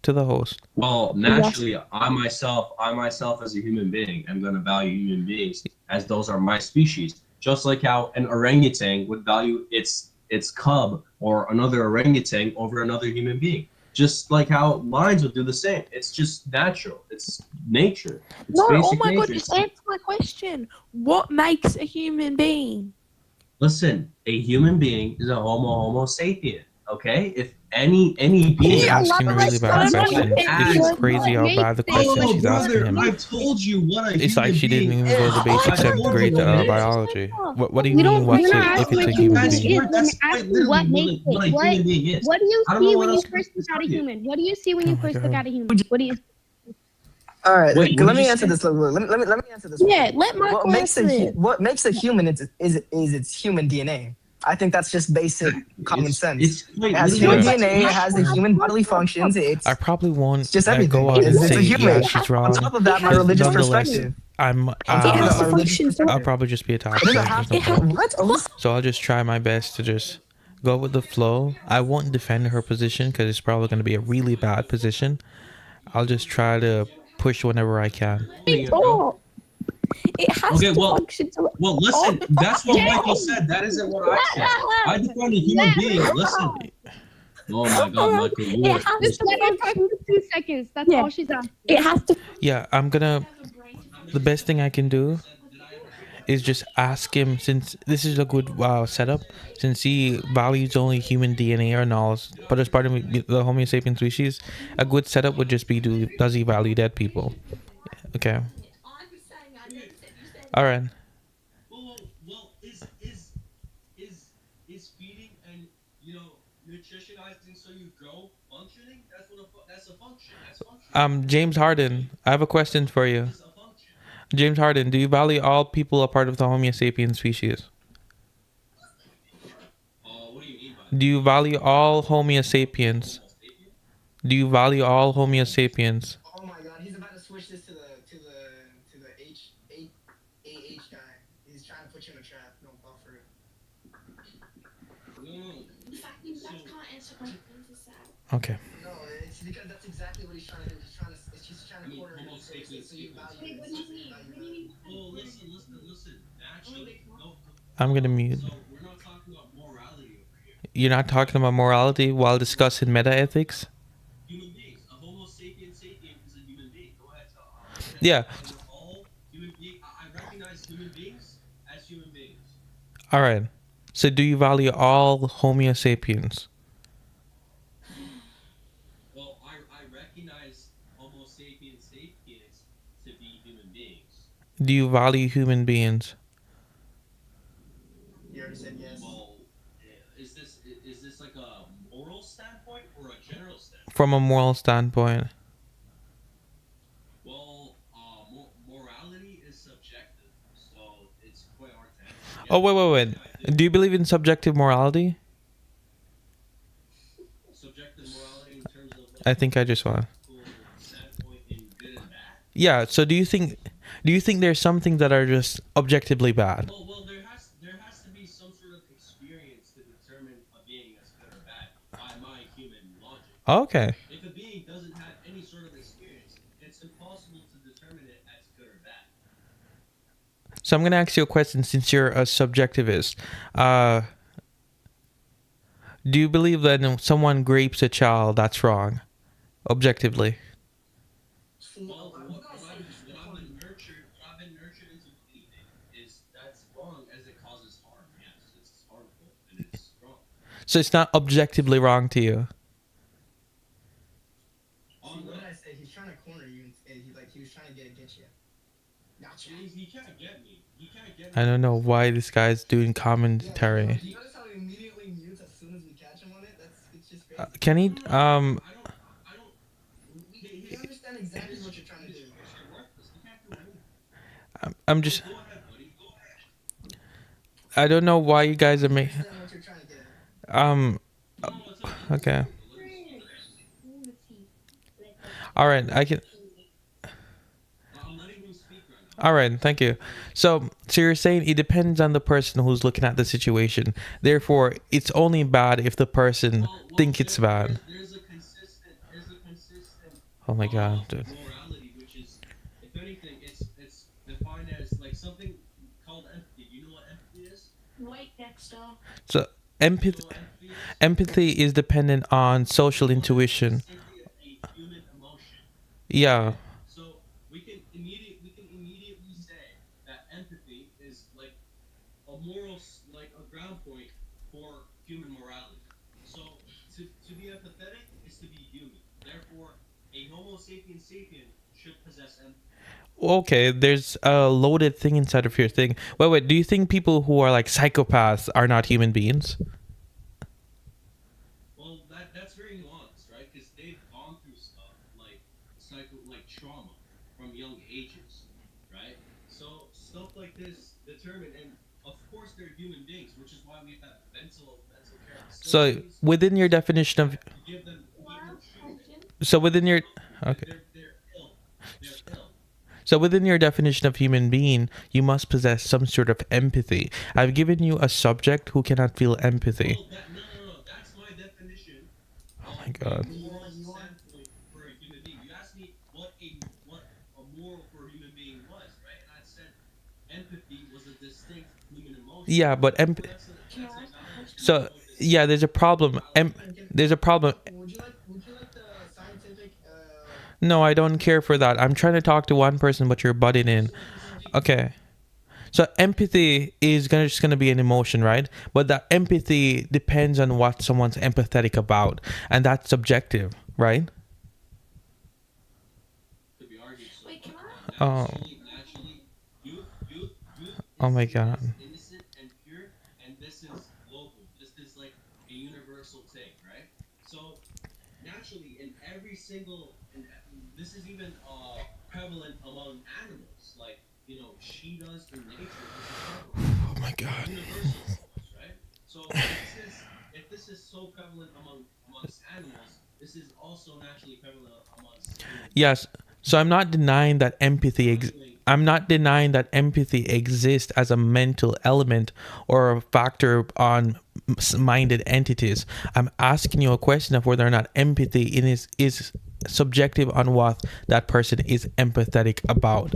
To the host. Well, naturally, I myself as a human being, am going to value human beings as those are my species. Just like how an orangutan would value its cub or another orangutan over another human being. Just like how lions would do the same. It's just natural. It's nature. It's No, oh basic my god, nature. just answer my question. What makes a human being? Listen, a human being is a Homo sapien. Okay, if any being. He's Yeah, asking really bad that's what questions. it It's is. crazy how bad the questions Oh, she's asking brother, him. I told you what a It's like human she didn't being even go to the is. basic I seventh told grade you what it is. biology. What do you You mean? don't- What's you're it not if it's a asking human what it being? is. That's When quite you ask what literally makes what a it, human being is. what do you I don't see know when what you else first to look at a tell you. human? What do you see when you Oh my first look God. at a human? What do you? All right, Wait, let what did me you answer say? this. Let me answer this. one. Yeah, let Michael answer it. What makes a human is its human DNA. I think that's just basic common sense. It's quite It has literally- human DNA. It has the human bodily functions. It's I probably won't just everything. go out and It's a say human. yeah, she's on wrong. top of that, my But religious nonetheless, perspective. I'm On top of It has that, to my religious function. perspective. I'll probably just be a top. It doesn't have to. It has- What? So I'll just try my best to just go with the flow. I won't defend her position because it's probably going to be a really bad position. I'll just try to push whenever I can. Oh, it has Okay, to well- function to. Well, listen, Oh, that's what yeah. Michael said. That isn't what I said. I define a human being. Listen. Oh my God, Michael, you It are. has Just to. let her talk for 2 seconds. That's Yeah. all she's asking. It has to. Yeah, I'm gonna. The best thing I can do is just ask him, since this is a good setup, since he values only human DNA or knowledge, but as part of the Homo sapien species, a good setup would just be does he value dead people? Okay. All right. Well, is feeding and nutritionizing so you grow functioning? That's a function. That's function. James Harden, I have a question for you. That's a function. James Harden, do you value all people a part of the Homo sapien species? What do you mean by Do you value all Homo sapiens? Do you value all Homo sapiens? Oh my God, he's about to switch this to the AH guy. He's trying to put you in a trap. Don't fall for it. Okay. No, it's because that's exactly what he's trying to do. He's trying to corner Homo it. sapiens So you value it. Oh, listen. Naturally, no. I'm gonna mute. So we're not talking about morality over here. you're not talking about morality while discussing meta ethics? Human beings. A Homo sapien sapien is a human being. Go ahead. Yeah. All human beings. I recognize human beings as human beings. All right. So do you value all Homo sapiens? Well, I recognize Homo sapiens sapiens to be human beings. Do you value human beings? You already said yes. Well, is this like a moral standpoint or a general standpoint? From a moral standpoint. Well, morality is subjective, so it's quite hard to answer. Oh, wait. Do you believe in subjective morality? Subjective morality in terms of I think I just won. standpoint in good and bad. Yeah, so do you think there's some things that are just objectively bad? Well, there has to be some sort of experience to determine a being as good or bad by my human logic. Okay. If a being doesn't have any sort of experience, it's impossible to determine it as good or bad. So I'm going to ask you a question since you're a subjectivist. Do you believe that if someone rapes a child, that's wrong? Objectively. Well, what I've been nurtured into believing is that's wrong as it causes harm. Yes, it's harmful and it's wrong. So it's not objectively wrong to you. See, what did I say? He's trying to corner you, and he was trying to get you. Gotcha. He can't get me. He can't get me. I don't know why this guy's doing commentary. Do you notice how he immediately mutes as soon as we catch him on it? It's just crazy. Can he I don't. We understand exactly what you're trying to do. You're worthless. You can't do anything. I'm just, Go ahead, buddy. Go ahead. I don't know why you guys are We making, understand what you're trying to get at. No, it's okay. okay. All right, I can, I'm letting him speak right now. all right, thank you. So you're saying it depends on the person who's looking at the situation. Therefore, it's only bad if the person think it's bad. There's a consistent. Oh my God, dude. Morality, which is, if anything, it's defined as like something called empathy. You know what empathy is? White Dexter. So empathy, You know what empathy is? empathy is dependent on social intuition. It's simply a human emotion. Yeah. So we can immediately say that empathy is like a like a ground point for human morality. So to be empathetic is to be human. Therefore, a Homo sapiens sapien should possess empathy. Okay, there's a loaded thing inside of your thing. Wait, do you think people who are like psychopaths are not human beings? Well, that's very nuanced, right? Because they've gone through stuff like trauma from young ages, right? So stuff like this determine, and of course they're human beings, which is why we have mental care So facilities within your definition of, to give them treatment. so within your, okay. They're ill. They're ill. So within your definition of human being, you must possess some sort of empathy. I've given you a subject who cannot feel empathy. Well, no. That's my definition. Oh my God. Moral standpoint for a human being. You asked me what a moral for a human being was, right? And I said empathy was a distinct human emotion. Yeah, but That's a valid so yeah, there's a problem. There's a problem. Would you like the scientific? No, I don't care for that. I'm trying to talk to one person, but you're butting in. Okay. So empathy is just gonna be an emotion, right? But that empathy depends on what someone's empathetic about, and that's subjective, right? to be argued. So Wait, can Oh. naturally, youth Oh my is God. innocent and pure, and this is global. This is like a universal thing, right? So naturally, in every single, and this is even prevalent among animals, like cheetahs in nature. Oh my God. Universal almost, right? So if this is so prevalent amongst animals, this is also naturally prevalent amongst humans. Yes. So I'm not denying that empathy. I'm not denying that empathy exists as a mental element or a factor on minded entities. I'm asking you a question of whether or not empathy is subjective on what that person is empathetic about.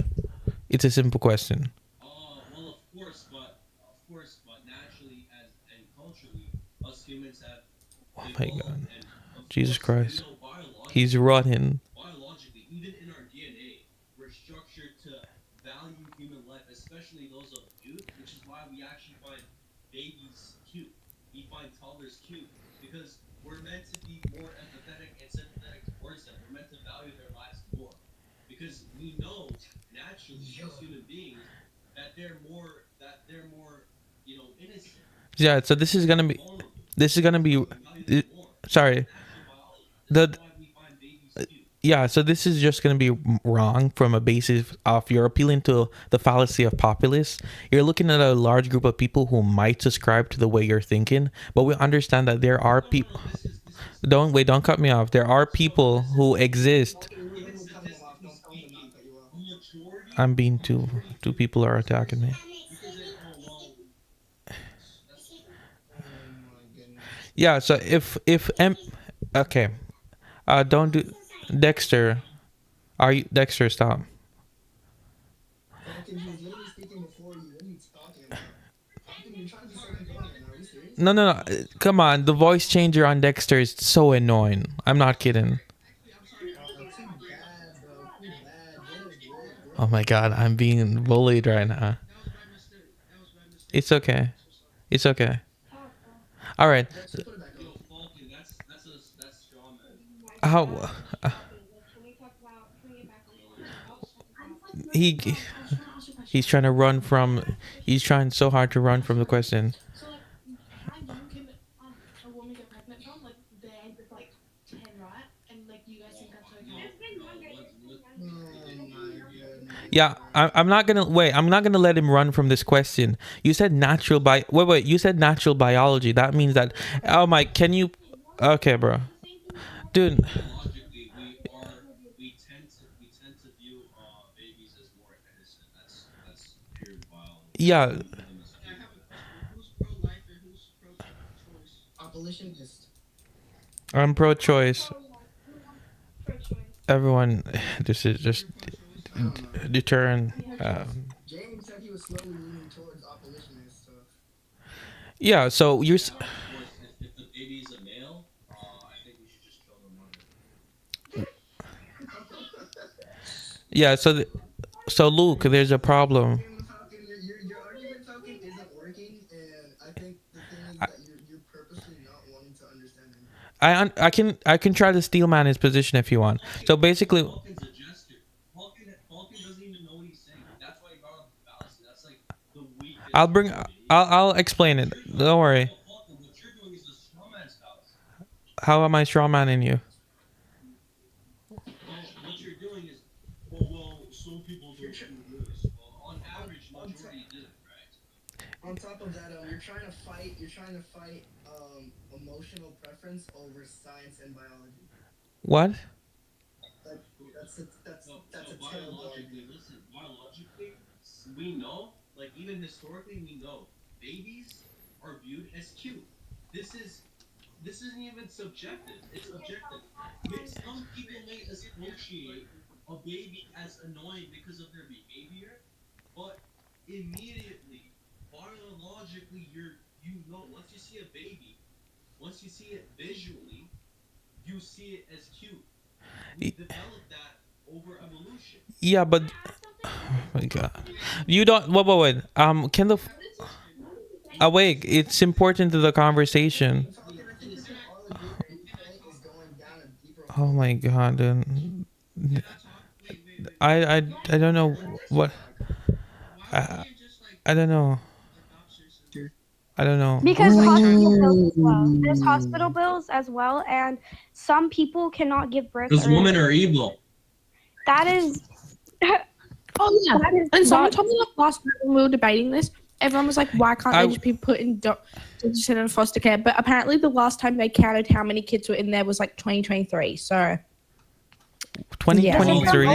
It's a simple question. Well, of course, but naturally, and culturally, us humans have Oh my evolved, God. and of Jesus course, Christ. biologically, He's running. even in our DNA, we're structured to value human life, especially those of youth, which is why we actually find babies cute. We find toddlers cute because we're meant to be more empathetic and sympathetic towards them. We're meant to value their lives more because we know naturally as human beings that they're more innocent, Yeah, so this is gonna be vulnerable. this is gonna be We value them more. sorry. Natural biology. The That's why we find babies cute. Yeah, so this is just going to be wrong from a basis of you're appealing to the fallacy of populace. You're looking at a large group of people who might subscribe to the way you're thinking, but we understand that there are people. Don't cut me off. There are people who exist. Even statistically speaking, the majority I'm being two people are attacking me. because Yeah, so if okay, don't do Dexter. Are you Dexter? Stop. No, no, no. Come on. The voice changer on Dexter is so annoying. I'm not kidding. Oh my God, I'm being bullied right now. It's okay. It's okay. All right. How? He's trying to run from. He's trying so hard to run from the question. So like, how young can a woman get pregnant from? Like the age of like 10, right? And like you guys think that's okay? Yeah, I'm not gonna wait. I'm not gonna let him run from this question. You said natural wait. You said natural biology. That means that. Oh my. Can you? Okay, bro. Dude. biologically we tend to view babies as more innocent. That's pure biology. Yeah. I have a question. Who's pro-life and who's pro-choice? Abolitionist. I'm pro-choice. Everyone, this is just deterrent. James said he was slowly leaning towards abolitionist. So. Yeah. So you're. Now, of course, if the baby is a male, I think we should just kill the mother. Yeah. So Luke, there's a problem. Your argument token isn't working, and I think the thing is that you're purposely not wanting to understand him. I can try to steel man his position if you want. So basically, Falcon's a jester. Falcon doesn't even know what he's saying. That's why he brought up the fallacy. That's like the weakest. I'll explain it. Don't worry. Falcon, what you're doing is a straw man's fallacy. How am I straw manning you? Well, what you're doing is, well, some people don't do this. Well, on average, majority do, right? On top of that, you're trying to fight emotional preference over science and biology. What? That's a terrible Biologically, argument. listen, biologically, we know, like even historically, we know babies are viewed as cute. This isn't even subjective. It's objective. Some people may associate a baby as annoying because of their behavior, but immediately, biologically, once you see a baby, once you see it visually, you see it as cute. We developed that over evolution. Yeah, but oh my God, you don't. Wait. Can the awake? It's important to the conversation. Oh my God, dude. I don't know what. I don't know. I don't know. Because hospital bills as well. There's hospital bills as well, and some people cannot give birth. Because women are evil. That is. Oh yeah. That is And someone not- told me like last night when we were debating this, everyone was like, "Why can't I- they just be put in in foster care?" But apparently, the last time they counted how many kids were in there was like 2023. So 2023.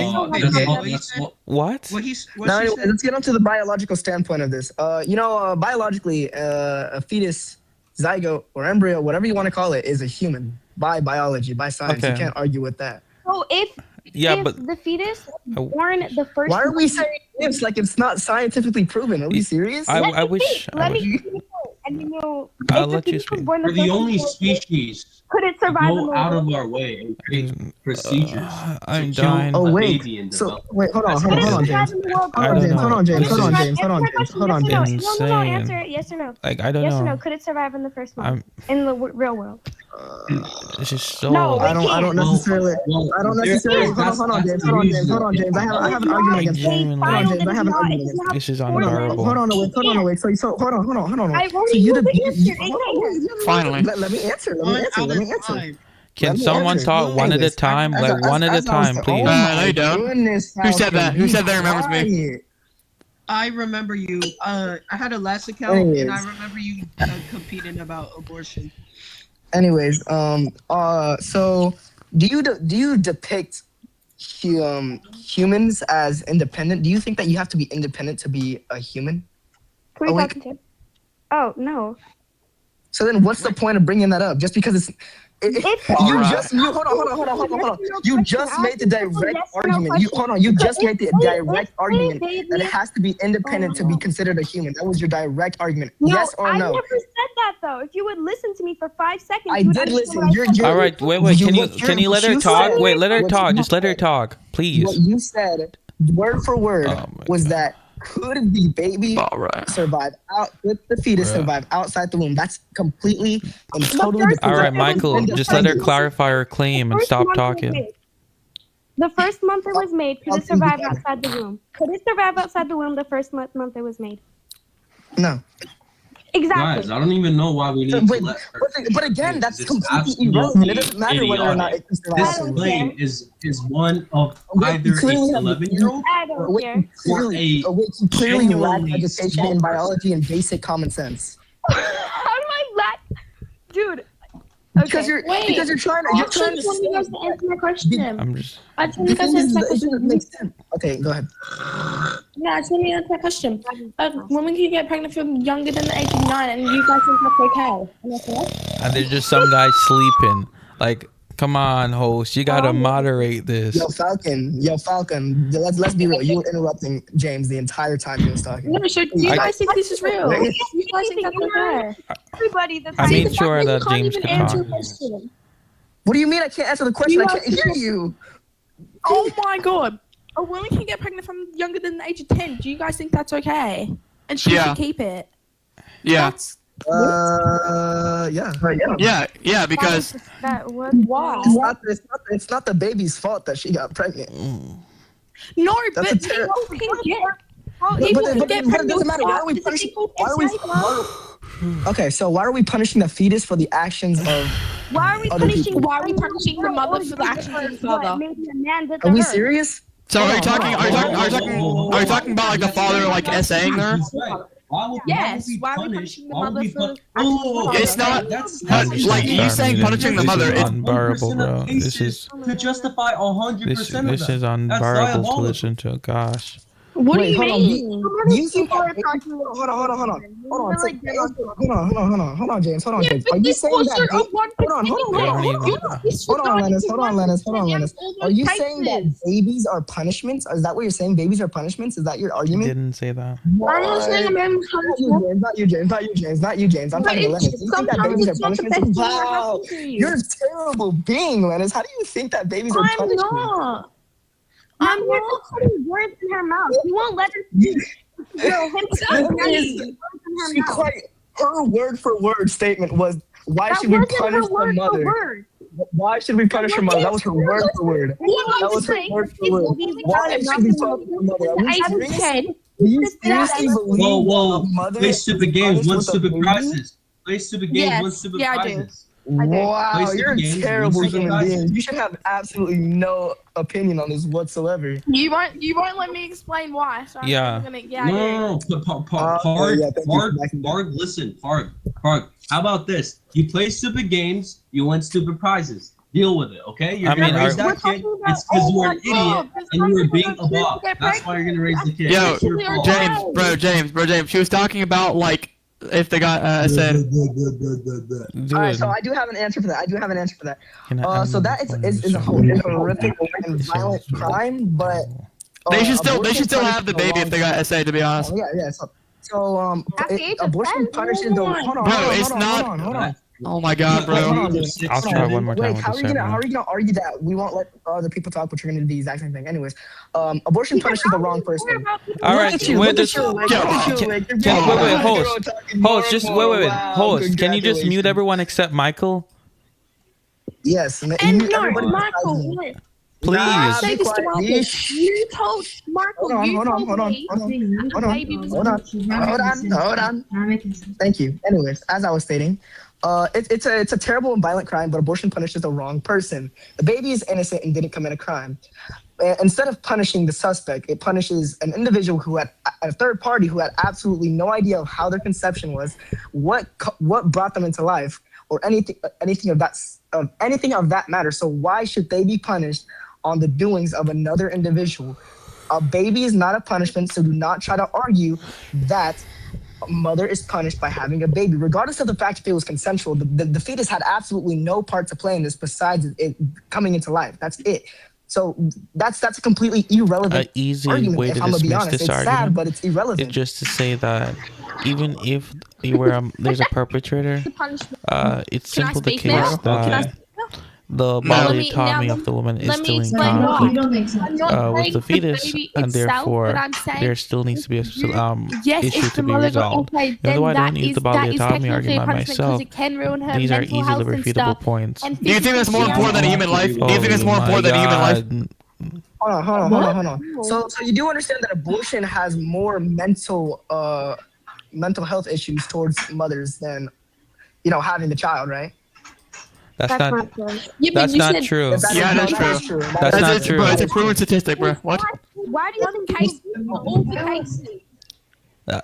What? What he Now, said. anyway, let's get onto the biological standpoint of this. Biologically, a fetus, zygote, or embryo, whatever you want to call it, is a human by biology, by science. You Okay. can't argue with that. So if the fetus I- born the first. Why are we saying this like it's not scientifically proven? Are we serious? I Let me wish. finish. I Let wish. me finish. And you know, I'll if let the you fetus was speak. born We're the first only day, species could it to survive in go the out world? of our way and create procedures I'm to kill dying. Oh a wait. baby and So develop. wait, hold on, That's hold on, hold on, insane. Survive James. in the world. Hold I on, don't James. know. Hold on, James. This Hold on, is James. Hold on, James. Hold on, Yes or no? James. No, no, no. insane. Answer it. Yes or no. Like I don't Yes or know. no? Could it survive in the first month I'm. in the real world? This is so. No, I don't Well, necessarily. well, I don't there- necessarily. Hold on, that's- hold on, that's James. the Hold on, James. reason Hold on, it James. I have develops. an argument against that. Genuinely. Hold on, James. I have an Not- argument it against doesn't have This is four limbs. unbearable. Hold on, wait. Hold on, wait. So hold on, hold on, hold on. I won't So even did- the answer. hold on, Finally. Let me answer. Let me answer. Let me answer. Can Let me someone answer. talk one at a Anyways, time? as Like I- one at a as I was time, saying- please. Oh no, my you don't. goodness, Who said that? Who Falcon, said that be remembers me? quiet. I remember you. I had a last account, Anyways. and I remember you competing about abortion. Anyways, so do you depict humans as independent? Do you think that you have to be independent to be a human? Who are you Awake. talking to? Oh no. So then, what's the point of bringing that up? Just because it's hold on. You just made the direct argument. You just made the direct argument that it has to be independent to be considered a human. That was your direct argument. Yes or I no? never said that though. If you would listen to me for 5 seconds, I you would did understand listen. what I said. All right, wait. Can you What let her you talk? said- Wait, let her what talk. you Just let her said- talk, please. What you said, word for word, Oh my was God. that could the baby All right. survive out? Could the fetus Bruh. survive outside the womb? That's completely and totally. first All right, different. Michael, just let her clarify her claim and First stop month it was talking. made. The first month it was made, could it survive outside the womb? Could it survive outside the womb the first month it was made? No. Exactly. Guys, I don't even know why we need But, to let her. but again, that's It's completely absolutely irrelevant. It doesn't matter whether or not idiotic. it can survive. This outside the womb. claim is one of Wait, either you clearly a have- 11-year-old I don't Wait, care. you clearly, or a wait, you clearly lack genuinely education small in person. biology and basic common sense. How do I lack? Dude. Because Okay. you're Wait, because you're trying to I you're trying just to want you guys to answer my question. I'm just. I just want the you guys thing to is, answer my it doesn't question. make sense. Okay, go ahead. Yeah, I just want you to answer my question. A woman can get pregnant from younger than the age of 9, and you guys think that's okay. Am I correct? And there's just some guy sleeping. Like, come on, host, you gotta moderate this. Yo, Falcon. Let's be real. You were interrupting James the entire time he was talking. No, so do you I- guys think this is real? Wait. You guys think that's okay? Everybody that's I See, made the fact sure you that can't James even could answer talk. a question. What do you mean I can't answer the question? You I can't guys hear just- you. Oh my god. A woman can get pregnant from younger than the age of 10. Do you guys think that's okay? And she Yeah. should keep it. Yeah. That's Yeah. Yeah, because that was why. It's not the baby's fault that she got pregnant. No, That's but a people ter- can get But people it can get doesn't pregnant. matter. Why are we There's a punishing? thing called Why are we? STI. Okay, so why are we punishing the fetus for the actions of? Why are we Other punishing? people. Why are we punishing the mother for the actions of the What, father? maybe a man did to Are we her. serious? so are you talking Whoa. are you talking about like the father like essaying her? He's right. Yes, why are we punishing the mother for the Oh, It's not- That's like, you saying punishing the mother, This is it's- unbearable, bro. This is to justify 100% of this them. is That's unbearable to diabolical. listen to. Gosh. What Wait, do you hold on. mean? Do you think People that? are talking Hold on. So, Like, they're not- hold on, James. Hold on, Yeah, James. but Are you this saying was that? of one Hold on. They don't even- Hold on, Lennis. Are you saying that babies are punishments? Is that what you're saying? Babies are punishments? Is that your He argument? didn't say that. I'm not saying a man Not you, James. I'm talking to Lennis. Do you think that babies are punishments? Wow, you're a terrible being, Lennis. How do you think that babies are I'm punishments? not. I'm here to put words in her mouth. You won't let her speak. Yo, She quite, her word for word statement was, "Why should we punish the mother? Why should we punish her mother?" That was her word for word. That was her word for word. Why should we punish the mother? Are we serious? Do you seriously believe Whoa. that a mother Play is stupid games, punished win with a stupid baby? prizes. Play stupid games, Yes. win stupid Yeah, I do. prizes. Wow, Play you're a stupid games, terrible win stupid human being. prizes. You should have absolutely no opinion on this whatsoever. You won't let me explain why. So I'm Yeah. gonna, yeah, I do. No. yeah, thank you for backing that. Parg, listen, Parg. How about this? You play stupid games, you win stupid prizes. Deal with it, okay? You're I gonna mean, raise are- that kid. It's because you were an idiot and you were being a bot. That's why you're gonna raise the kid. Yo, It's your fault. James. She was talking about like if they got said. Dude, All right, so I do have an answer for that. can I So end that one is a horrific and violent crime, but They should still abortion have the baby if they got essayed. To be honest. Yeah. So At the age of abortion 10? punishes the. Hold on, Bro, hold on, it's hold on, not- hold on, hold on. Oh my god, Hold bro. on, dude. I'll try one more time Wait, with how the are you same gonna one. argue that we won't let other people talk, but you're gonna do the exact same thing? Anyways, abortion punishes the wrong person. All right, Look at you, wait, look just at you, like, look at you, like, you're being wait, like a host, girl talking host, just normal. wait, Wow, host. Can you just mute congratulations. everyone except Michael, Yes, And everybody no, besides Michael, me. listen. please? Nah, Say be this to quiet, Michael. bitch. You told Michael. Hold on, you hold on, told hold on, me hold on, a hold on, baby was hold on. Thank you. Anyways, as I was stating, it's a terrible and violent crime, but abortion punishes the wrong person. The baby is innocent and didn't commit a crime. Instead of punishing the suspect, it punishes an individual who had a third party who had absolutely no idea of how their conception was, what brought them into life, or anything of that matter. So why should they be punished on the doings of another individual? A baby is not a punishment, so do not try to argue that a mother is punished by having a baby, regardless of the fact if it was consensual. The fetus had absolutely no part to play in this besides it coming into life. That's it. So that's a completely irrelevant An easy argument. way If to I'm gonna be dismiss honest, this it's argument sad, but it's irrelevant. is just to say that even if you were there's a perpetrator, it's Can I simple the speak now? case that the Let bodily me- autonomy now of the woman is let me still in explain why. conflict I'm not with saying the fetus, baby and itself, therefore but I'm saying there still needs to be a yes, issue if to the be mother resolved. okay, Even then though I don't that use is the bodily autonomy technically a argument punishment because myself, it can ruin her these are mental easily health and refutable stuff. points. And Do you think that's more important than a human life? Do you think it's more important than a human life? Hold on. So you do understand that abortion has more mental health issues towards mothers than having the child, right? That's not true. Yeah, but that's you not said- true. Yeah, that's true. That's not true. Bro, it's a proven statistic, bro. What? Why do you think cases are all the cases?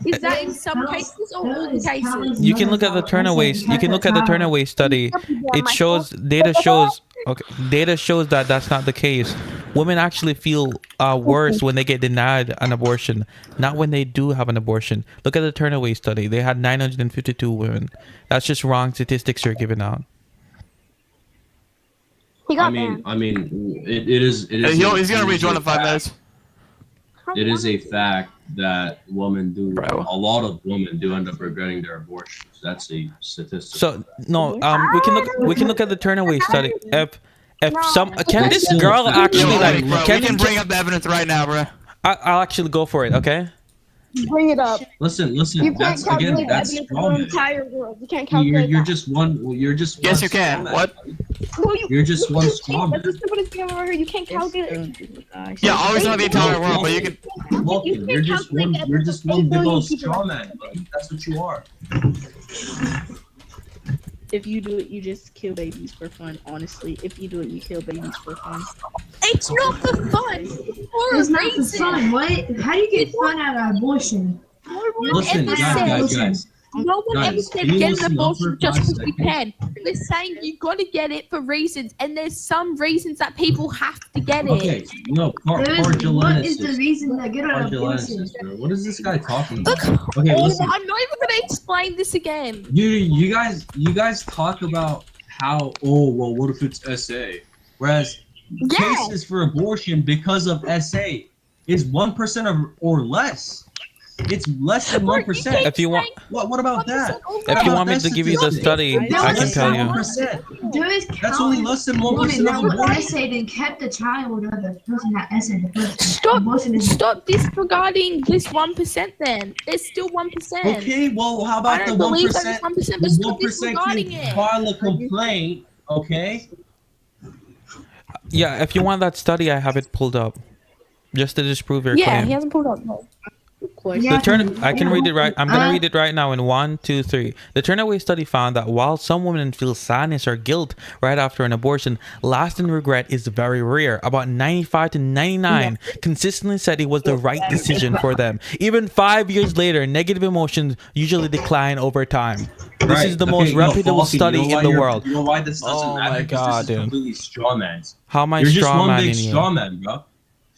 Is that in some cases or all the cases? You can look at the Turnaway study. It shows data shows that that's not the case. Women actually feel worse when they get denied an abortion, not when they do have an abortion. Look at the Turnaway study. They had 952 women. That's just wrong statistics you're giving out. I mean, it is. He's gonna rejoin in 5 minutes. It is a fact that women do. A lot of women do end up regretting their abortions. That's a statistic. So no, we can look at the Turnaway study. If some can this girl actually Bro, we can bring up the evidence right now, bro. I'll actually go for it. Okay. Bring it up. Listen. You can't That's calculate the that's evidence of the wrong. entire world. You can't calculate You're that. just one. You're just. Yes, one you can. strawman. What? No, You're just one That's strawman. the stupidest thing I've ever heard. You can't calculate. Yeah, always not the entire world, but you can. Logan, you're just one. You're just one big old strawman. Buddy. That's what you are. If you do it, you just kill babies for fun. Honestly, if you do it, you kill babies for fun. It's not for fun. It's not for fun. What? How do you get fun out of abortion? Listen, guys. No one ever Guys, said can you get listen an up for abortion just 5 because you can. They're saying you got to get it for reasons, and there's some reasons that people have to get it. Okay, no, What is the reason that get an abortion? Cargillenicis, bro. What is this guy talking Look, about? Okay, listen. I'm not even going to explain this again. You guys talk about how what if it's SA? Whereas cases for abortion because of SA is 1% or less. It's less than 1%. If you want, what about that? if you want me to give you the study, I can tell you. There is That's only less than 1% that of would abortion. essay then kept the child of the person that essayed the person. Stop disregarding this 1% then. There's still 1%. Okay, well, how about I the don't believe 1%? that it's 1%, but The stop 1% disregarding can it. file a complaint, okay? Yeah, if you want that study, I have it pulled up, just to disprove your Yeah, claim. he hasn't pulled up. No. I can read it right. I'm gonna read it right now in 1, 2, 3. The Turnaway study found that while some women feel sadness or guilt right after an abortion, lasting regret is very rare. About 95 to 99 consistently said it was the right decision for them. Even 5 years later, negative emotions usually decline over time. This is the most reputable study in the world. You know why this doesn't Oh matter? my Because God, this is dude. completely strawmans. How am I You're just one big strawmanning you? strawman, bro.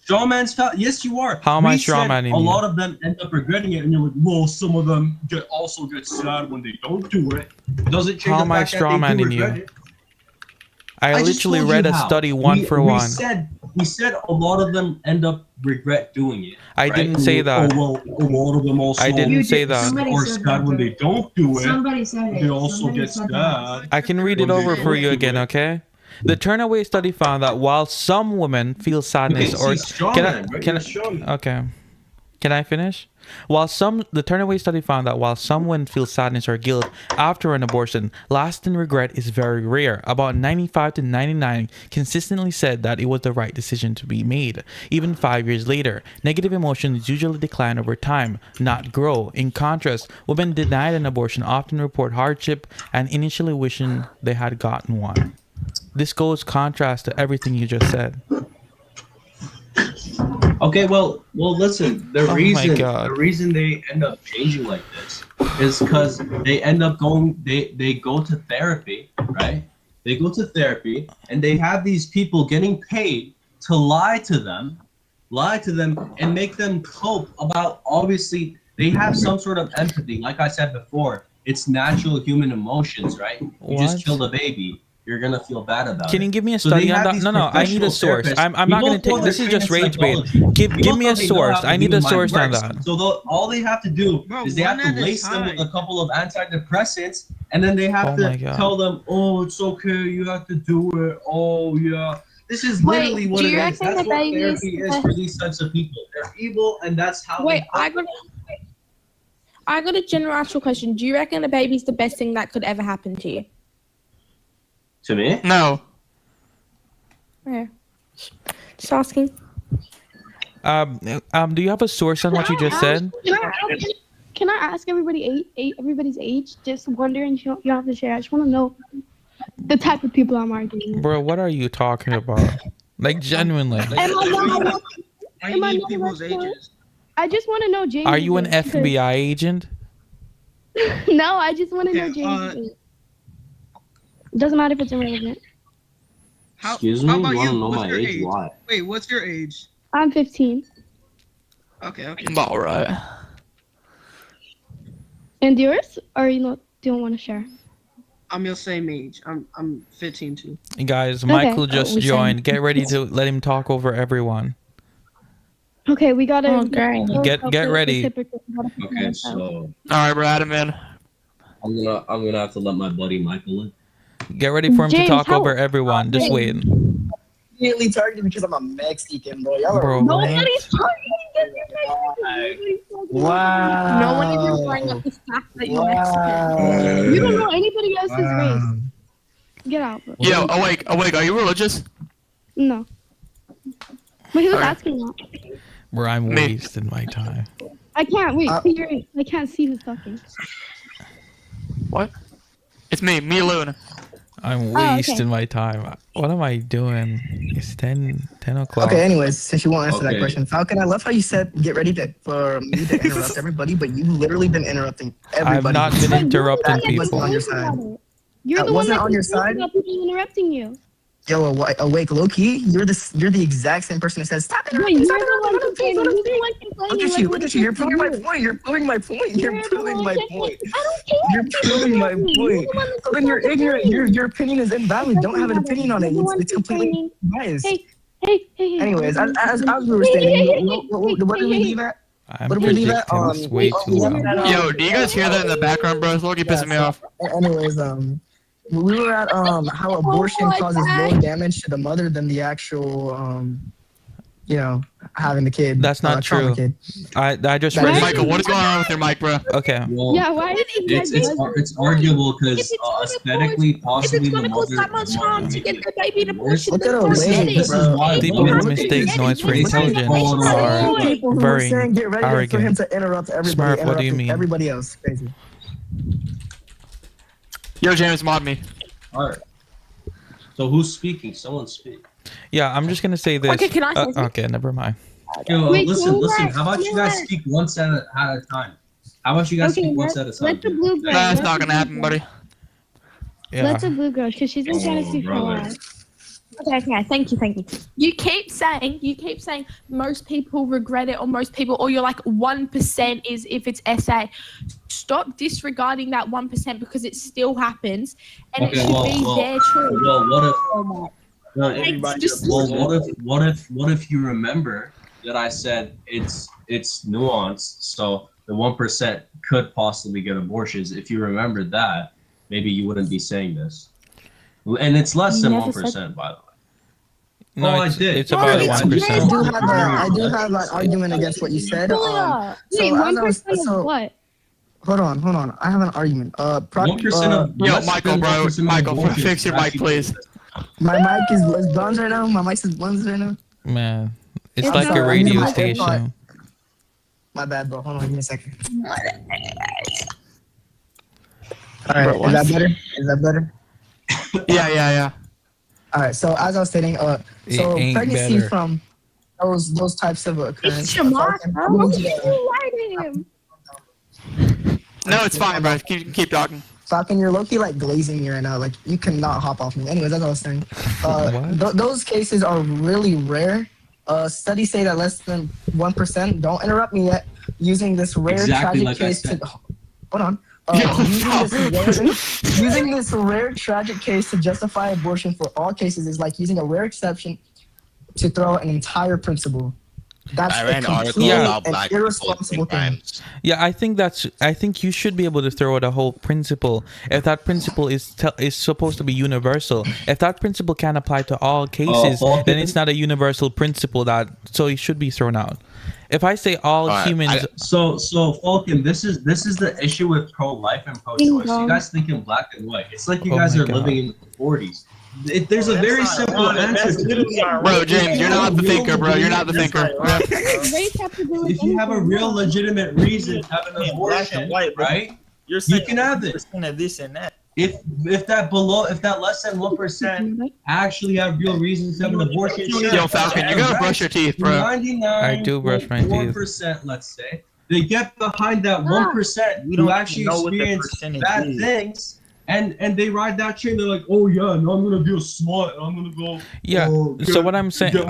Strawman's yes, you are. How am I We said strawmanning A you? lot of them end up regretting it, and you're like, well, some of them also get sad when they don't do it. Doesn't change How the am I fact that they do strawmanning you? regret it. I just literally told you read a how. study one for one. We said a lot of them end up regret doing it. I right? didn't say that. Oh, well, a lot of them also I didn't say that. Somebody are said sad that, when they don't do it. Somebody said it. They also Somebody get said that. sad. I can read it over for you again, okay? The Turnaway study found that while some women feel sadness Okay, or see, straw can man, I right? can You're a straw man. okay. Can I finish? The Turnaway study found that while some women feel sadness or guilt after an abortion, lasting regret is very rare. About 95 to 99 consistently said that it was the right decision to be made. Even 5 years later, negative emotions usually decline over time, not grow. In contrast, women denied an abortion often report hardship and initially wishing they had gotten one. This goes contrast to everything you just said. Okay, well, listen. The Oh my reason they end up changing like this is because they end up going. They go to therapy, right? They go to therapy, and they have these people getting paid to lie to them, and make them cope about. Obviously, they have some sort of empathy. Like I said before, it's natural human emotions, right? You just What? killed a baby. You're gonna feel bad about it. Can you give me a So they study on have that? these No, I need a professional source. therapists. I'm not People gonna take. thought This they're is just trained in rage bait. psychology. Give People me a thought they know source. how to I need do a mind source on works. that. So all they have to do Bro, is they have one to at a lace them with time. a couple of antidepressants, and then they have Oh to my God. tell them, "Oh, it's okay. You have to do it. Oh, yeah." This is Wait, literally what do it you is. reckon That's the what baby is therapy the is best- for these types of people. They're evil, and that's how. Wait, they I got a general actual question. Do you reckon a baby's the best thing that could ever happen to you? To me? No. Yeah. Just asking. Do you have a source on what you just said? Can I ask everybody's age? Just wondering. You don't have to share. I just want to know the type of people I'm arguing with. Bro, what are you talking about? Like genuinely. Why you Am I need not people's right for it? ages? I just want to know James. Are you an age, because- FBI agent? No, I just want to know Okay, James. age. Doesn't matter if it's irrelevant. Excuse me. How You about want to you? know What's my your age? age? Why? Wait, what's your age? I'm 15. Okay. All right. And yours? Or you don't want to share? I'm your same age. I'm 15 too. Guys, Michael Okay. just we joined. Get ready to let him talk over everyone. Okay, we gotta. Oh, great. Get ready. Okay, so All right, we're at him in. I'm gonna have to let my buddy Michael in. Get ready for him to James, talk how- over everyone. Just wait. Immediately targeted because I'm a Mexican, bro. Y'all Bro. are Nobody's targeting. Wow. No one even bring up the fact that you're Mexican. You don't know anybody else's race. Get out, bro. Yo, awake. Are you religious? No. But he was Alright. asking that. Bro, I'm Me. wasting my time. I can't wait. I can't see who's talking. What? It's me, Loon. I'm okay. wasting my time. What am I doing? It's 10 o'clock. Okay, anyways, since you won't answer that Okay. question, Falcon, I love how you said get ready for me to interrupt everybody, but you've literally been interrupting everybody. I've not been interrupting That wasn't people. on your side. You're That the one wasn't that on your complains side? about people interrupting you. Yo, awake, low key. You're the exact same person that says stop Wait, interrupting. you're Stop the interrupting. one complaining. You're the one complaining. Look at like you. when Look at it's you. You're just proving my you. point. You're proving my point. You're You're the proving one my just- point. I don't care. You're proving my point. You're the one that's So then you're ignorant. Your opinion is invalid. Don't have an opinion on it. You're the one It's completely complaining. biased. Hey. Anyways, as we were stating, what did we leave at? I'm What did we leave at? predicting this way too loud. Yo, do you guys hear that in the background, bro? It's low-key pissing me off. Anyways, we were at how abortion causes more damage to the mother than the actual having the kid. That's not trauma true. kid. I just That read is- Michael, what is going on with your mic, bro? Okay. Well, Yeah, why is it's arguable because aesthetically, If possibly it's the gonna cause mother. that much harm to get the baby an abortion, Look at then her just get legs, it. This is why People look, who look at mistake this. noise for This is intelligence called, are People who are very saying get ready for him arrogant. to interrupt everybody. Smurf, what do you interrupting mean? Everybody else, crazy. Yo, James, mod me. All right. So who's speaking? Someone speak. Yeah, I'm just gonna say this. Okay, can I say something? Okay, never mind. Yo, Wait, listen. you know How about you guys what? speak once at a time? How about you guys Okay, speak once at a time? let the blue girl. Nah, it's let not the gonna happen, blue buddy. girl- Yeah. Let the blue girl, because she's been trying to speak for a brother. while. Okay, thank you. You keep saying most people regret it, or most people, or you're like 1% is if it's SA. Stop disregarding that 1% because it still happens, and it Okay, should well, be well, their choice. Well, what if? Oh my. No, Everybody what if you remember that I said it's nuanced. So the 1% could possibly get abortions. If you remembered that, maybe you wouldn't be saying this. And it's less than 1%, by the way. No, I did. It's about 1%. I do have an argument against what you said. Wait, 1% of what? Hold on. I have an argument. 1% of Yo, Michael, fix your mic, please. My mic is buns right now. My mic is buns right now. Man, it's like a radio station. My bad, bro. Hold on, give me a second. All right, is that better? Is that better? Yeah. All right. So as I was stating, so pregnancy better. from those types of occurrence. It's Shamar, bro. What are you writing him? No, it's fine, bro. Keep talking. Falcon, you're low-key like glazing me right now. Like you cannot hop off me. Anyways, that's what I was saying. Those cases are really rare. Studies say that less than 1%. Don't interrupt me yet. Using this rare tragic case to hold on. Using this rare tragic case to justify abortion for all cases is like using a rare exception to throw an entire principle. That's a completely and irresponsible thing. Yeah, I think you should be able to throw out a whole principle if that principle is supposed to be universal. If that principle can't apply to all cases, then it's not a universal principle so it should be thrown out. If I say all humans, so Falcon, this is the issue with pro-life and pro-choice. You guys think in black and white. It's like you guys are living in the 40s. There's a very simple answer to this. Bro, James, you're not the thinker, bro. You're not the thinker. If you have a real legitimate reason to have an abortion, right? You can have it. This and that. If that less than 1% actually have real reasons to have an abortion, Yo, Falcon, you gotta brush your teeth, bro. I do brush my teeth. 1%, let's say, they get behind that 1% who actually experience bad things. And they ride that train. They're like, oh yeah, no, I'm gonna be a slut. I'm gonna go. Yeah. So what I'm saying, James,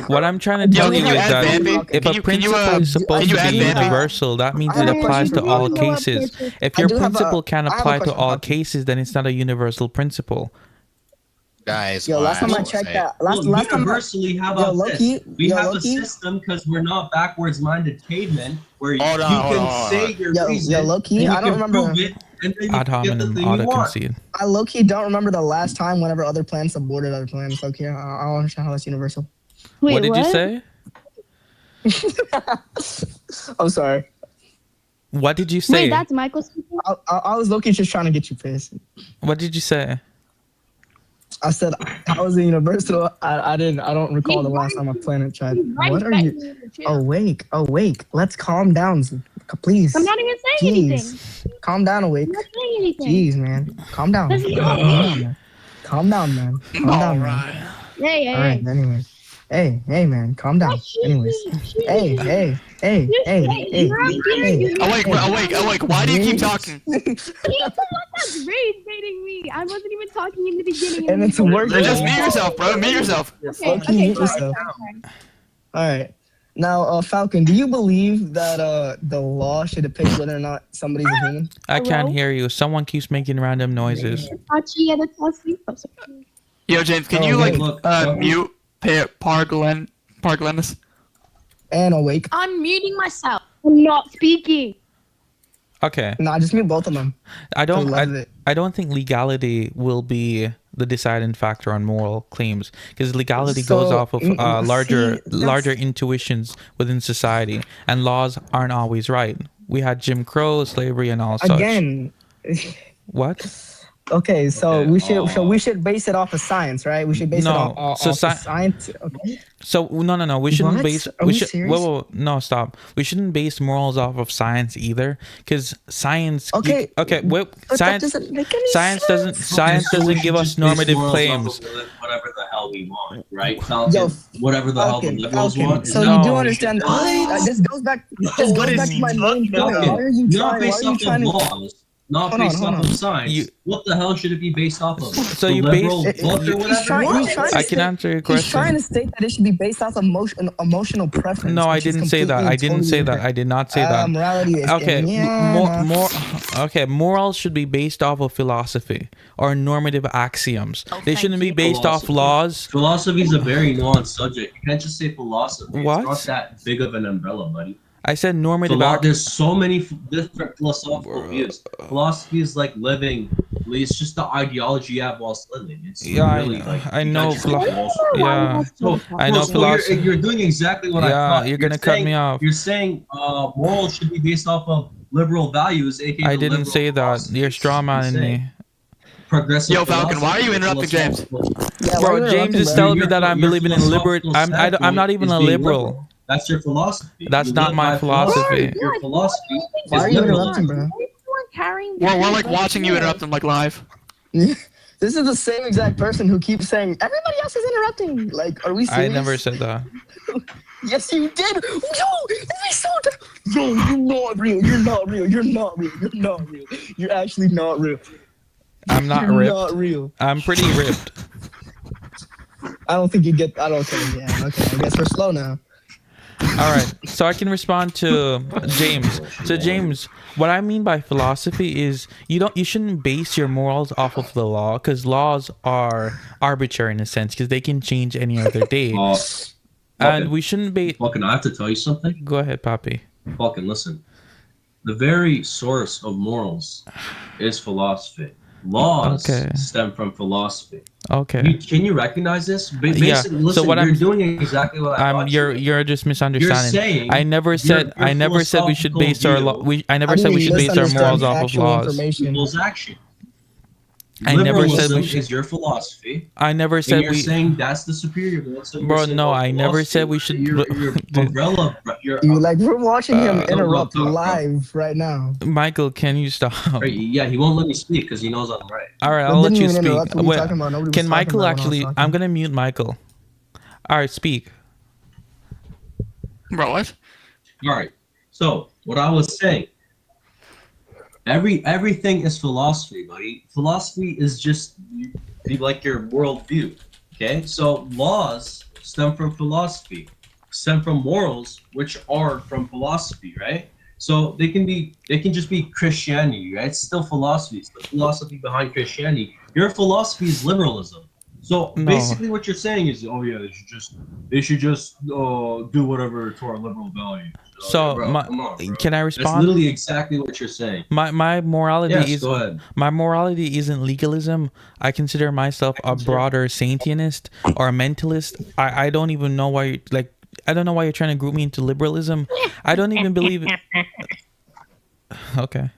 what I'm trying to tell you is that if a principle is supposed to be universal, that means it applies to all cases. If your principle can't apply to all cases, then it's not a universal principle. Guys, last time I checked that. Last time universally, how about this? We have a system because we're not backwards-minded cavemen where you can say your reason. Low-key, I don't remember. Ad hominem autoconcede. I low-key don't remember the last time whenever other planets aborted other planets. Okay, I don't understand how that's universal. Wait, what did you say? I'm sorry. What did you say? Wait, that's Michael speaking? I was low-key just trying to get you pissed. What did you say? I said I was a universal. I don't recall the last time a planet tried. What are you? Awake. Let's calm down, please. I'm not even saying anything. Calm down, Awake. I'm not saying anything. Jeez, man. Calm down. Calm down, man. Hey. All right. Anyways. Hey, man. Calm down. Anyways. Hey. Awake. Why do you keep talking? That's rage baiting me. I wasn't even talking in the beginning. And it's working. Just mute yourself, bro. Mute yourself. Okay. All right. Now, Falcon, do you believe that the law should depict whether or not somebody's a human? I can't hear you. Someone keeps making random noises. Yo, James, can you mute Parglenus? And Awake. I'm muting myself. I'm not speaking. Okay. No, just mute both of them. I don't think legality will be the deciding factor on moral claims, because legality goes off of larger intuitions within society, and laws aren't always right. We had Jim Crow, slavery, and all such. Again. What? Okay, so we should base it off of science, right? We should base it off of science. Okay. So no. We shouldn't base. Are we serious? Whoa, no, stop. We shouldn't base morals off of science either, because science. Okay. Science doesn't give us normative claims. Whatever the hell we want, right? Whatever the hell the liberals want. So you do understand that this goes back to my main point. Why are you trying to? not Hold on, based hold off on. of science, what the hell should it be based off of? So The you liberal base- book or whatever? I can answer your He's trying question. to state that it should be based off emotional preference. No, I which is didn't say that. completely I didn't totally say that. different. I did not say that. Morality is Okay, yeah, more. Okay, morals should be based off of philosophy or normative axioms. They shouldn't be based off laws. Philosophy is a very nuanced subject. You can't just say philosophy. What? It's not that big of an umbrella, buddy. I said normative There's so many different philosophical views. Philosophy is like living. It's just the ideology you have whilst living. It's Yeah, really like I know. yeah. I know philosophy. You're doing exactly what I Yeah, thought. you're gonna cut me off. You're saying morals should be based off of liberal values, aka I didn't say that. You're straw manning me. Progressive. Yo, Falcon, why are you interrupting James? Bro, James is telling me that I'm believing in liberal. I'm not even a liberal. That's your philosophy. That's not my philosophy. Your philosophy. Why are you interrupting, bro? We're like watching you interrupt him like live. This is the same exact person who keeps saying everybody else is interrupting. Like, are we serious? I never said that. Yes, you did. No, you're not real. You're not real. You're not real. You're not real. You're actually not real. I'm not You're ripped. not real. I'm pretty ripped. I don't think you get. I don't think. Yeah. Okay. I guess we're slow now. All right, so I can respond to James. So James, what I mean by philosophy is you shouldn't base your morals off of the law, because laws are arbitrary in a sense, because they can change any other day. And we shouldn't base. Fucking, I have to tell you something. Go ahead, Papi. Fucking listen. The very source of morals is philosophy. Laws stem from philosophy. Okay. Can you recognize this? Yeah. Listen, So what you're I'm doing exactly what I thought you're just misunderstanding. saying I never said we should base our I never said we should base our morals off of laws. People's action. I never said we Liberalism should. is your philosophy. I never And said you're we. saying that's the superior one. So you're Bro, saying, no, well, I never philosophy, said we should. Your umbrella. You like we're watching him go, interrupt go, go. live right now. Michael, can you stop? Right, yeah, he won't let me speak because he knows I'm right. All right, But I'll let didn't you even speak. interrupt. What are you Wait, talking about? Nobody was can talking Michael about when I was actually? talking. I'm gonna mute Michael. All right, speak. Bro, what? All right. So what I was saying, everything is philosophy, buddy. Philosophy is just like your worldview. Okay. So laws stem from philosophy, stem from morals, which are from philosophy, right? So they can just be Christianity, right? It's still philosophy. It's the philosophy behind Christianity. Your philosophy is liberalism. So No. basically, what you're saying is, oh yeah, they should just do whatever to our liberal values. So, bro, come on, bro. can I That's respond? literally exactly what you're saying. My morality Yes, is go ahead. my morality isn't legalism. I consider myself a broader Satanist or a mentalist. I don't even know why I don't know why you're trying to group me into liberalism. I don't even believe it. Okay.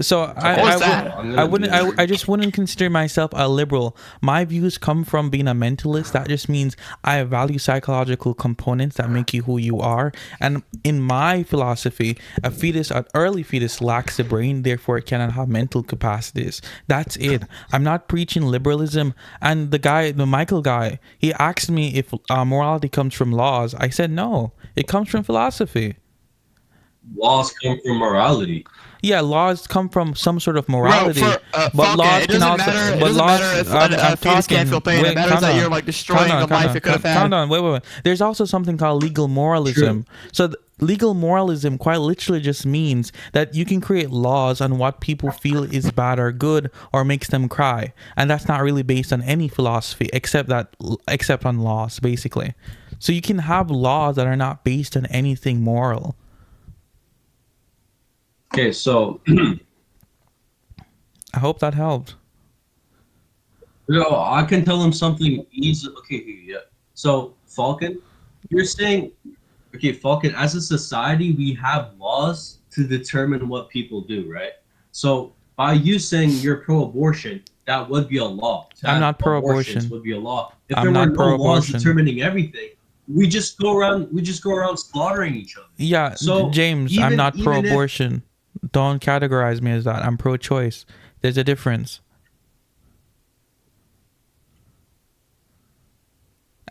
So I just wouldn't consider myself a liberal. My views come from being a mentalist. That just means I value psychological components that make you who you are. And in my philosophy, an early fetus lacks the brain, therefore it cannot have mental capacities. That's it. I'm not preaching liberalism. And the Michael guy, he asked me if morality comes from laws. I said no, it comes from philosophy. Laws come from morality. Yeah, laws come from some sort of morality, but Falcon, laws it can doesn't also. matter. It But doesn't laws. matter if I'm a fetus talking. can't feel pain. It matters calm that down. you're like destroying Calm the down, life it could have had. Calm down. Wait. There's also something called legal moralism. So legal moralism quite literally just means that you can create laws on what people feel is bad or good or makes them cry, and that's not really based on any philosophy except on laws, basically. So you can have laws that are not based on anything moral. Okay, so I hope that helped. I can tell him something easy. Okay, yeah. So Falcon, you're saying, okay, Falcon, as a society, we have laws to determine what people do, right? So by you saying you're pro-abortion, that would be a law. I'm not pro-abortion. Would be a law. If I'm there not were no laws pro-abortion. determining everything, we just go around slaughtering each other. Yeah, So James, I'm not pro-abortion. Don't categorize me as that. I'm pro-choice. There's a difference.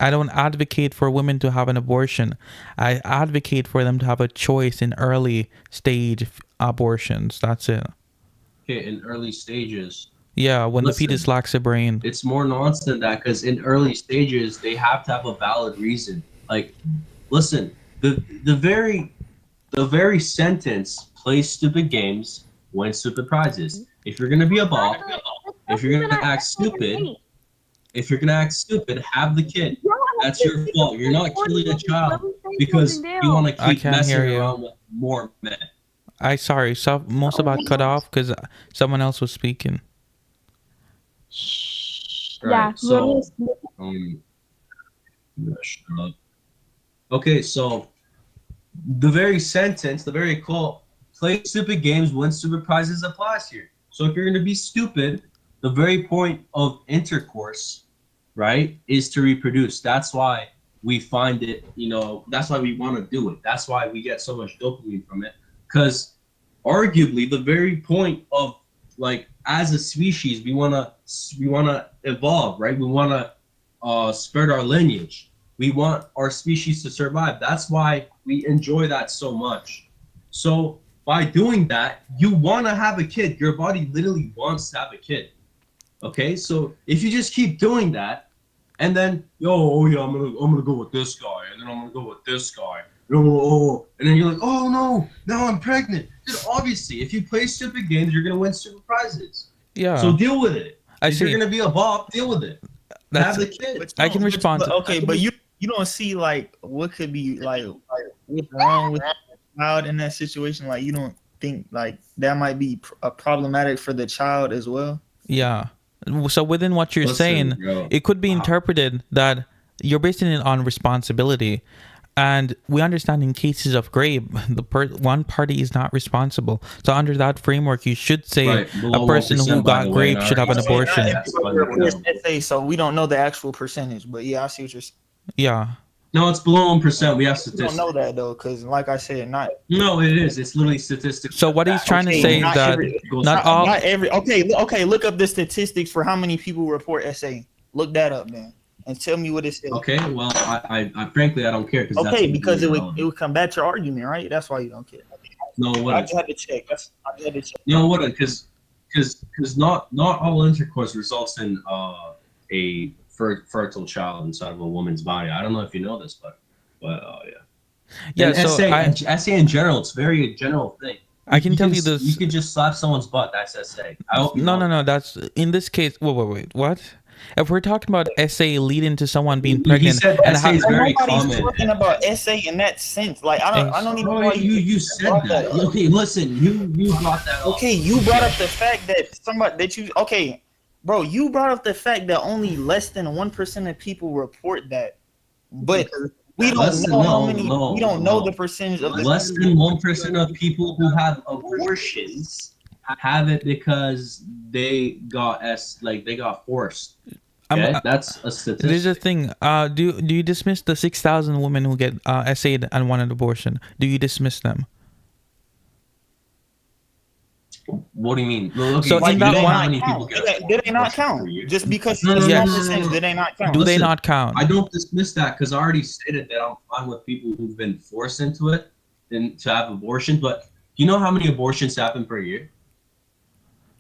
I don't advocate for women to have an abortion. I advocate for them to have a choice in early stage abortions. That's it. Okay, in early stages. Yeah, when the fetus lacks a brain. It's more nuanced than that because in early stages they have to have a valid reason. Like, listen, the very sentence "play stupid games, win stupid prizes." If you're gonna be a bop, if you're gonna act stupid, have the kid. That's your fault. You're not killing a child because you want to keep messing around with more men. Sorry, so most about cut off because someone else was speaking. Right. So, okay, so the very sentence, the very quote, "play stupid games, win stupid prizes" applies here. So if you're going to be stupid, the very point of intercourse, right, is to reproduce. That's why we find it, that's why we want to do it. That's why we get so much dopamine from it. Because arguably the very point of, like, as a species, we wanna evolve, right? We wanna spread our lineage. We want our species to survive. That's why we enjoy that so much. So by doing that, you wanna have a kid. Your body literally wants to have a kid. Okay, so if you just keep doing that, and then I'm gonna go with this guy, and then I'm gonna go with this guy. And then you're like, oh no, now I'm pregnant. Dude, obviously, if you play stupid games, you're gonna win stupid prizes. Yeah. So deal with it. If see. You're gonna be a bop, deal with it. Have the kid. I can respond. Okay, but you don't see like what could be like what's wrong with the child in that situation. Like you don't think like that might be problematic for the child as well. Yeah. So within what you're saying, it could be interpreted that you're basing it on responsibility. And we understand in cases of rape, one party is not responsible. So under that framework, you should say a person who got raped should have an abortion. So we don't know the actual percentage, but yeah, I see what you're saying. Yeah. No, it's below 1%. We have statistics. We don't know that though, because like I said, not. No, it is. It's literally statistics. So what he's trying to say is that not every. Okay. Look up the statistics for how many people report SA. Look that up, man. And tell me what it says. Okay, well, I frankly I don't care because it would combat your argument, right? That's why you don't care. No, what? I just had to check. No, what? Because not all intercourse results in a fertile child inside of a woman's body. I don't know if you know this, but yeah. Yeah. And so SA in general, it's a very general thing. I can tell you this. You could just slap someone's butt. That's SA. I hope you know. No. That's in this case. Wait. What? If we're talking about SA leading to someone being pregnant, and SA is very common. Nobody's talking about SA in that sense. Like I don't even know why you said that. Okay, listen, you brought that up. Okay, you brought up the fact that okay, bro, you brought up the fact that only less than 1% of people report that, but we don't know how many. We don't know the percentage of less than 1% of people who have abortions have it because they got forced. Okay? That's a statistic. There's a thing. Do you dismiss the 6,000 women who get SA'd and want an abortion? Do you dismiss them? What do you mean? Okay, so in that one, did they not count? Just because did they not count? Do they not count? I don't dismiss that because I already stated that I'm fine with people who've been forced into it and to have abortion. But do you know how many abortions happen per year?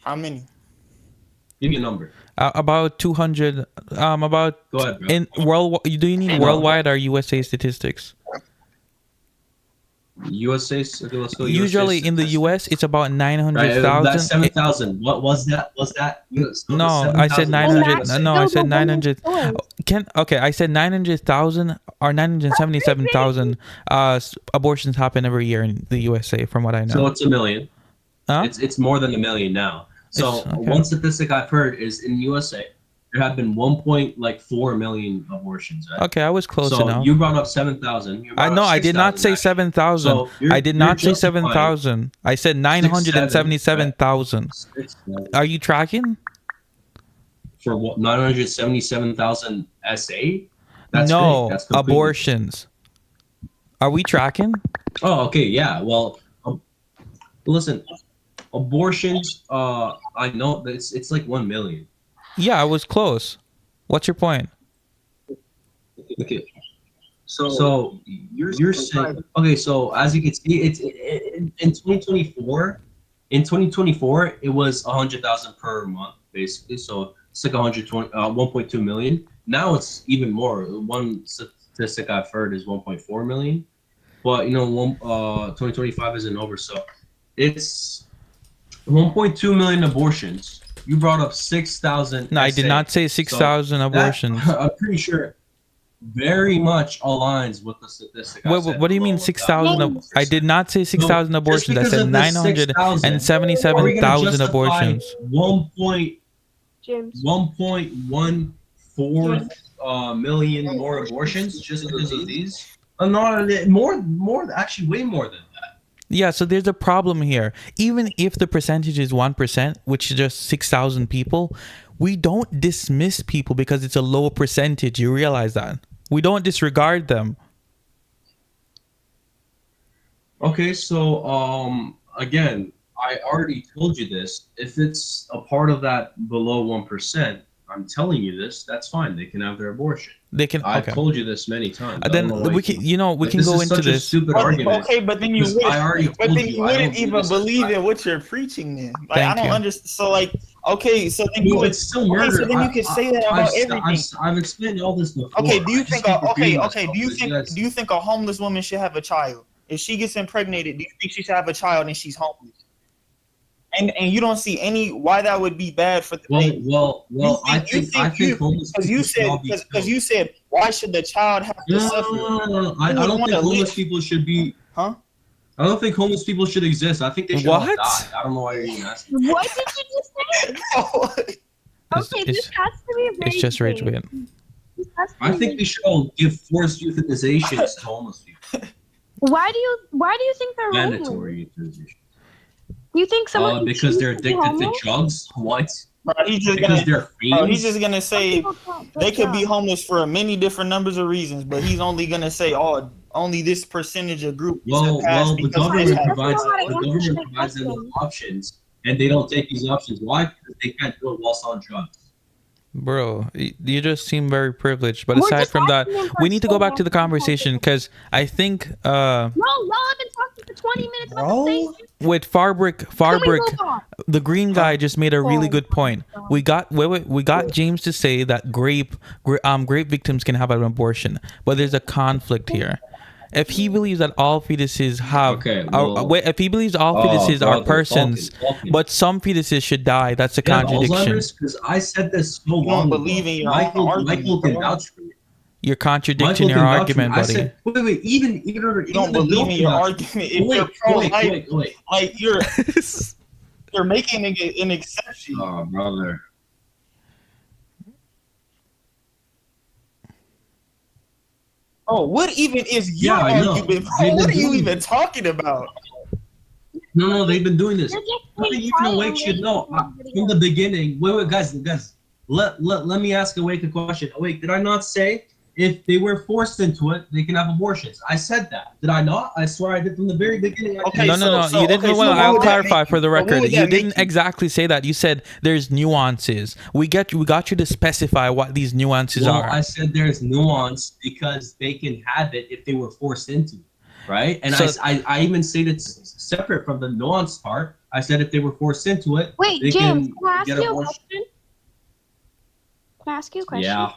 How many? Give me a number. About 200. About. Go ahead, bro. In world, do you need worldwide or USA statistics? USA. Okay, let's go. Usually in the US, it's about 900,000. That's 7,000. What was that? Was that? No, I said 900. No, I said 900. I said 900,000 or 977,000 abortions happen every year in the USA, from what I know. So it's 1 million. Huh? It's more than 1 million now. So one statistic I've heard is in USA there have been 1.4 million abortions. Right? Okay, I was close enough. So you brought up 7,000. I did not say 7,000. So I did not say 7,000. I said 977,000. Are you tracking? For what? 977,000 SA? That's no, abortions. Are we tracking? Oh, okay, yeah. Well, listen. Abortions, I know it's like 1 million. Yeah, I was close. What's your point? Okay. So you're saying, okay, so as you can see, it's in 2024, In 2024, it was 100,000 per month, basically. So it's like 1.2 million. Now it's even more. One statistic I've heard is 1.4 million. But 2025 isn't over, so it's 1.2 million abortions. You brought up 6,000. No, I did not say 6,000 abortions. I'm pretty sure very much aligns with the statistic. What do you mean 6,000? I did not say 6,000 abortions. I said 977,000 abortions. 1.14 million more abortions just because of these. More, actually, way more than that. Yeah, so there's a problem here. Even if the percentage is 1%, which is just 6,000 people, we don't dismiss people because it's a low percentage. You realize that? We don't disregard them. Okay, so again, I already told you this. If it's a part of that below 1%, I'm telling you this. That's fine. They can have their abortion. They can. I've told you this many times. Then we can, we can go into this. Stupid argument. Okay, but then you wouldn't even believe in what you're preaching. Then, like, I don't understand. So, like, okay, so then it's still murder. So then you can say that about everything. I've explained all this before. Okay, do you think? Do you think a homeless woman should have a child? If she gets impregnated, do you think she should have a child and she's homeless? And you don't see why that would be bad for the baby. Well, I think homeless people because you said why should the child have to suffer? No. I don't think homeless people should be. Huh? I don't think homeless people should exist. I think they should all die. I don't know why you're even asking. What did you just say? Okay, this has to be rage. It's just rage bait. I think we should all give forced euthanizations to homeless people. Why do you think they're mandatory euthanasia? You think someone because they're addicted to drugs? What? He's just gonna say they could be homeless for many different numbers of reasons, but he's only gonna say, only this percentage of group. Well, the government provides them with options, and they don't take these options. Why? Because they can't do it whilst on drugs. Bro, you just seem very privileged. But aside from that, we need to go back to the conversation because I think No, y'all have been talking for 20 minutes about the same thing. With Farbrick, the green guy just made a really good point. We got James to say that grape victims can have an abortion, but there's a conflict here. If he believes that all fetuses if he believes all fetuses are persons, but some fetuses should die, that's a contradiction. Because I said this so long ago. Michael can vouch for you. You're contradicting your argument, buddy. Said, wait, even you don't believe in your argument. If you're pro-life, like you're making an exception. Oh, brother. Oh, what even is your argument? What are you even talking about? No, they've been doing this. I think even Awake should know from the beginning. Wait, guys. Let me ask Awake a question. Awake, did I not say if they were forced into it, they can have abortions? I said that. Did I not? I swear I did from the very beginning. Okay, no. You didn't. I'll clarify for the record. You didn't exactly say that. You said there's nuances. We got you to specify what these nuances are. I said there's nuance because they can have it if they were forced into it, right? And so, I even stated separate from the nuance part. I said if they were forced into it, wait, they James, can can I ask get you a abortion. question? Can I ask you a question? Yeah.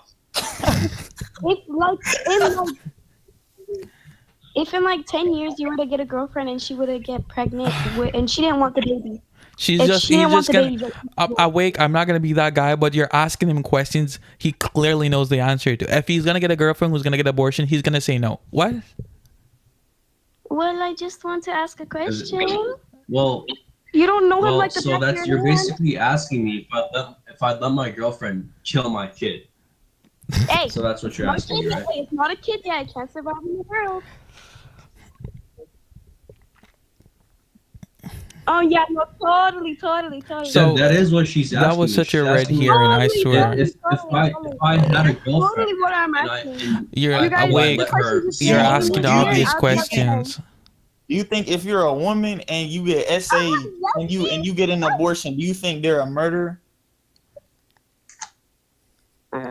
If in like 10 years you were to get a girlfriend and she were to get pregnant and she didn't want the baby. He's just gonna Awake. I'm not gonna be that guy, but you're asking him questions he clearly knows the answer to. If he's gonna get a girlfriend who's gonna get abortion, he's gonna say no. What? Well, I just want to ask a question. Well, you don't know him like the so that's you're basically asking me if I'd let my girlfriend kill my kid. Hey, so that's what you're asking me, right? It's not a kid yet. I can't survive in the world. Oh yeah, no, totally. So that is what she's asking. That was such a red herring, I swear. If I had a girlfriend, totally what I'm asking. You're Awake. You're asking obvious questions. Do you think if you're a woman and you get SA and you get an abortion, do you think they're a murderer?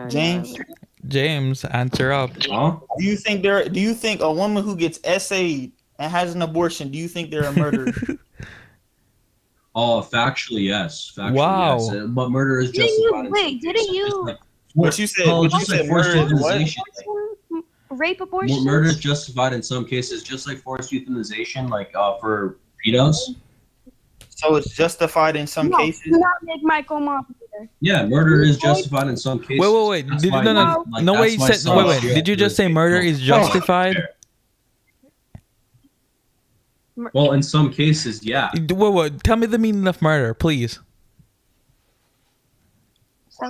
James, answer up. Huh? Do you think a woman who gets SA'd and has an abortion, do you think they're a murderer? Oh, factually, yes. Factually, Wow. yes. But murder is justified. Didn't you? What you said? What you said? Forced Murder is what? euthanization. Rape abortion. Murder is justified in some cases, just like forced euthanization, like for pedos. So it's justified in some cases. Do not make Michael Moffat. Yeah, murder is justified in some cases. Wait. That's Did, why- no. like, No way. that's You why said. some Wait. shit Did you just say murder is justified? Well, in some cases, yeah. Wait. Tell me the meaning of murder, please.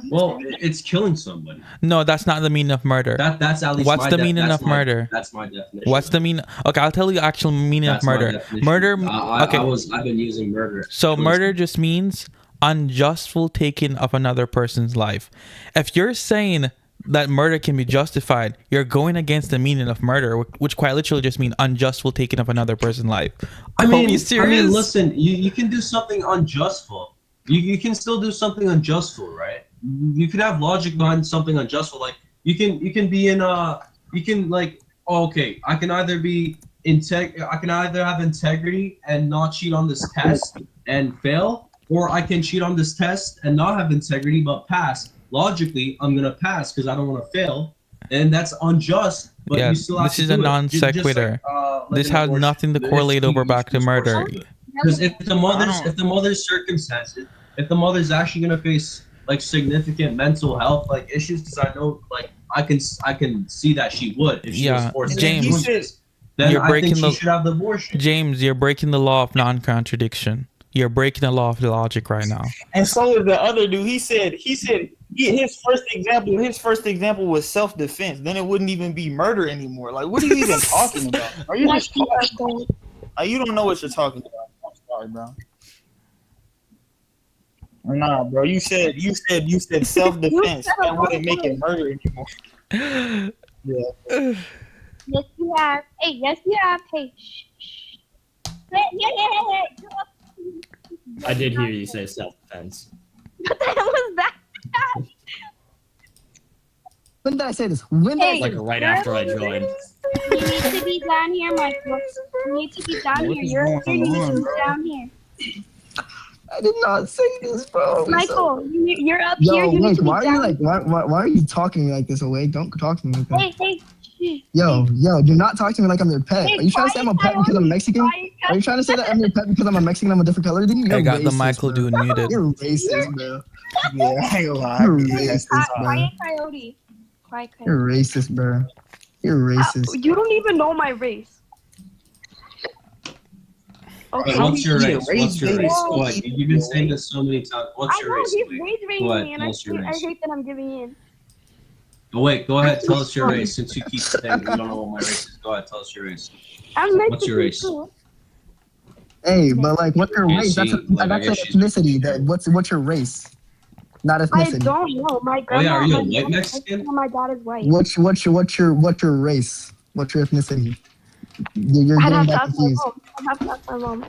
Well, it's killing somebody. No, that's not the meaning of murder. That's at least. What's my the meaning that's of my- murder? That's my definition. What's the meaning? Okay, I'll tell you the actual meaning That's of my murder. definition. Murder. I've been using murder. So murder just means unjustful taking of another person's life. If you're saying that murder can be justified, you're going against the meaning of murder, which quite literally just means unjustful taking of another person's life. I mean, you serious? Listen, you can do something unjustful. You can still do something unjustful, right? You can have logic behind something unjustful. Like you can be in you can like, oh, okay, I can either have integrity and not cheat on this test and fail, or I can cheat on this test and not have integrity but pass. Logically, I'm gonna pass because I don't want to fail, and that's unjust. But Yeah, you still have this to is do a it. non Just like, sequitur. like This an has abortion. nothing to correlate over back to murder. Because if the mother's circumstances, if the mother's actually gonna face like significant mental health like issues, because I know like I can see that she would if she was forced. James, then you're I breaking think the she should have the abortion. James, you're breaking the law of non-contradiction. You're breaking the law of logic right now. And so is the other dude. He said his first example was self-defense. Then it wouldn't even be murder anymore. Like, what are you even talking about? Are you just talking? You don't know what you're talking about. I'm sorry, bro. Nah, bro. You said self-defense. That wouldn't make it murder anymore. Yeah. Yes, you have. Hey, yes, you have. Hey, shh. Yeah. I did hear you say self-defense. What the hell was that? When did I say this? When did I say Like this? right after I joined. You need to be down here, Michael. You need to be down here. You're up here. You need to be down here. I did not say this, bro. Michael, you're up Yo, here. You need Wake, to be why are down you like why are you talking to me like this, Awake? Don't talk to me like that. Hey. Yo, do not talk to me like I'm your pet. Hey, Are you trying to say I'm a pet because I'm Mexican? Are you trying to say that I'm your pet because I'm a Mexican? I'm a different color than you? I got the racist, Michael bro. dude muted. You're racist, bro. Yeah, I ain't gonna lie. You're racist, bro. Quiet coyote. Quiet coyote. You're racist, bro. You're racist. You don't even know my race. Hey, what's your race? What's your race? What? You've been saying this so many times. What's your race? He's raising Go ahead, me, and tell us your I race. hate that I'm giving in. Oh, wait, go ahead. Tell us your race. Since you keep saying you don't know what my race is, go ahead. Tell us your race. What's your race? Hey, but like, what's your Okay, race? see, That's like, I an guess she's- ethnicity. That what's your race? Not I ethnicity. don't know. My grandma. yeah, are you a my white dad- Mexican? My dad is white. What's your race? What's your ethnicity? You're I'd getting have to that ask my confused. mom. I'd have to ask my mom.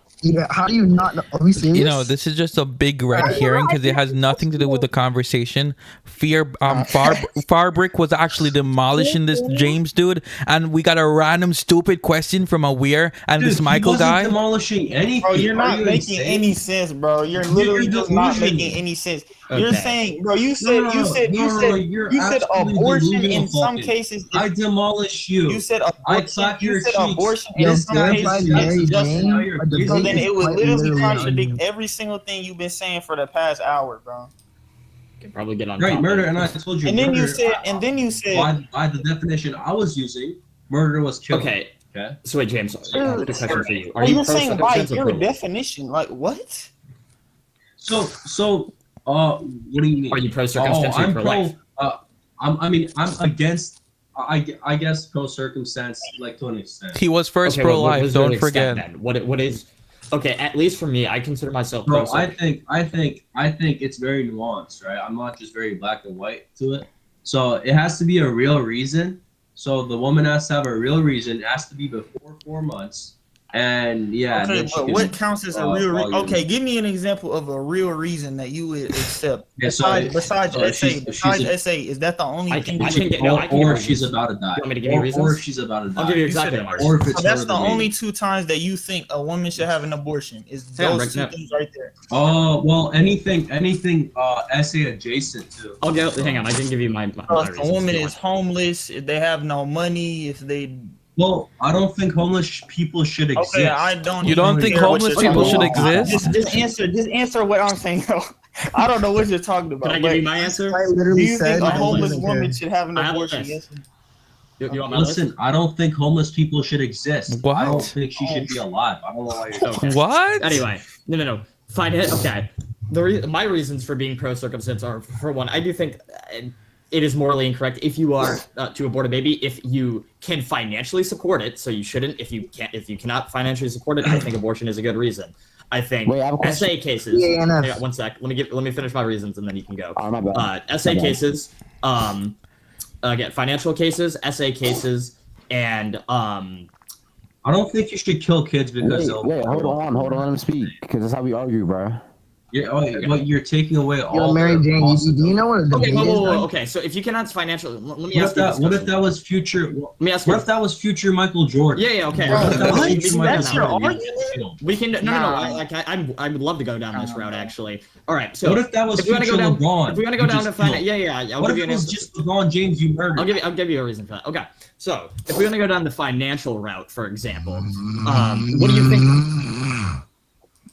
How do you not know? Are we serious? You know, this is just a big red herring because it has nothing to do with the conversation. Farbrick was actually demolishing this James dude, and we got a random stupid question from a Weir and this Michael he wasn't guy. demolishing anything. Bro, you're Are not you making insane? any sense, bro. You're literally just not making any sense. You're Okay. saying, bro, you said you're absolutely abortion in delusional some fucking. cases. I demolish you. You said I abortion. clap your You said cheeks. abortion Yo, in some verified cases. Mary is just Jane, now you're a debate So then is it would quite literally literally contradict on every single thing you've been saying for the past hour, bro. Can probably get on Right, topic. murder, and I told you. And then you murder, said, by the definition I was using, murder was killing. Okay. Okay. So wait, James, I have a question for you. Are Are you you saying by pro-circumstance or your pro? definition? Like what? So, what do you mean? Are you pro-circumstance or I'm pro-life? I'm against. I guess pro-circumstance, like to an extent. He was first Okay, well, what pro-life. was your Don't extent forget. then? What is? Okay, at least for me, I consider myself Bro, pro-circumstance. I think it's very nuanced, right? I'm not just very black and white to it. So it has to be a real reason. So the woman has to have a real reason. It has to be before 4 months. And yeah. Okay, then she but can, what counts as a real? volume. Okay, give me an example of a real reason that you would accept. Yeah, so besides essay, is that the only thing? Or she's about to die. You want me to give you reasons? Or she's about to die. I'll give you exactly. Or if it's So that's her the baby. only 2 times that you think a woman should have an abortion. Is those 2 things right there? Oh well, anything essay adjacent to. I'll go. Hang on, I can give you my If a woman is homeless, if they have no money, if they. Well, I don't think homeless people should exist. Okay, I don't. You don't think homeless people should exist? Just answer what I'm saying. I don't know what you're talking about. Can I give you my answer? I literally Do you said think a I homeless wasn't woman here. should have an abortion? Yes. Yes. You want my Listen, I don't think homeless people should exist. What? I don't think she should be alive. I don't know why you're Okay. What? Anyway, no. Fine. Okay. My reasons for being pro circumstance are, for one, I do think it is morally incorrect if you are to abort a baby if you can financially support it. So you shouldn't. If you cannot financially support it, I think abortion is a good reason. I think SA cases. Hang on, 1 sec. Let me finish my reasons and then you can go. Oh, my bad. SA cases. Again, financial cases, SA cases, and I don't think you should kill kids because wait, hold on, let him speak, because that's how we argue, bro. But you're taking away all. Yo, Mary Jane, do you know what a okay, debate is? okay. So if you cannot financially, let me ask you this What if question. that was future? Let me ask What you. if that was future Michael Jordan? Yeah, okay. That's your argument? We can no. I would love to go down this route actually. All right. So What if that was if we want to future go down, LeBron? if we want to go down to finance, I'll What give if you it an was answer. just LeBron James you murdered? I'll give you a reason for that. Okay. So if we want to go down the financial route, for example, what do you think?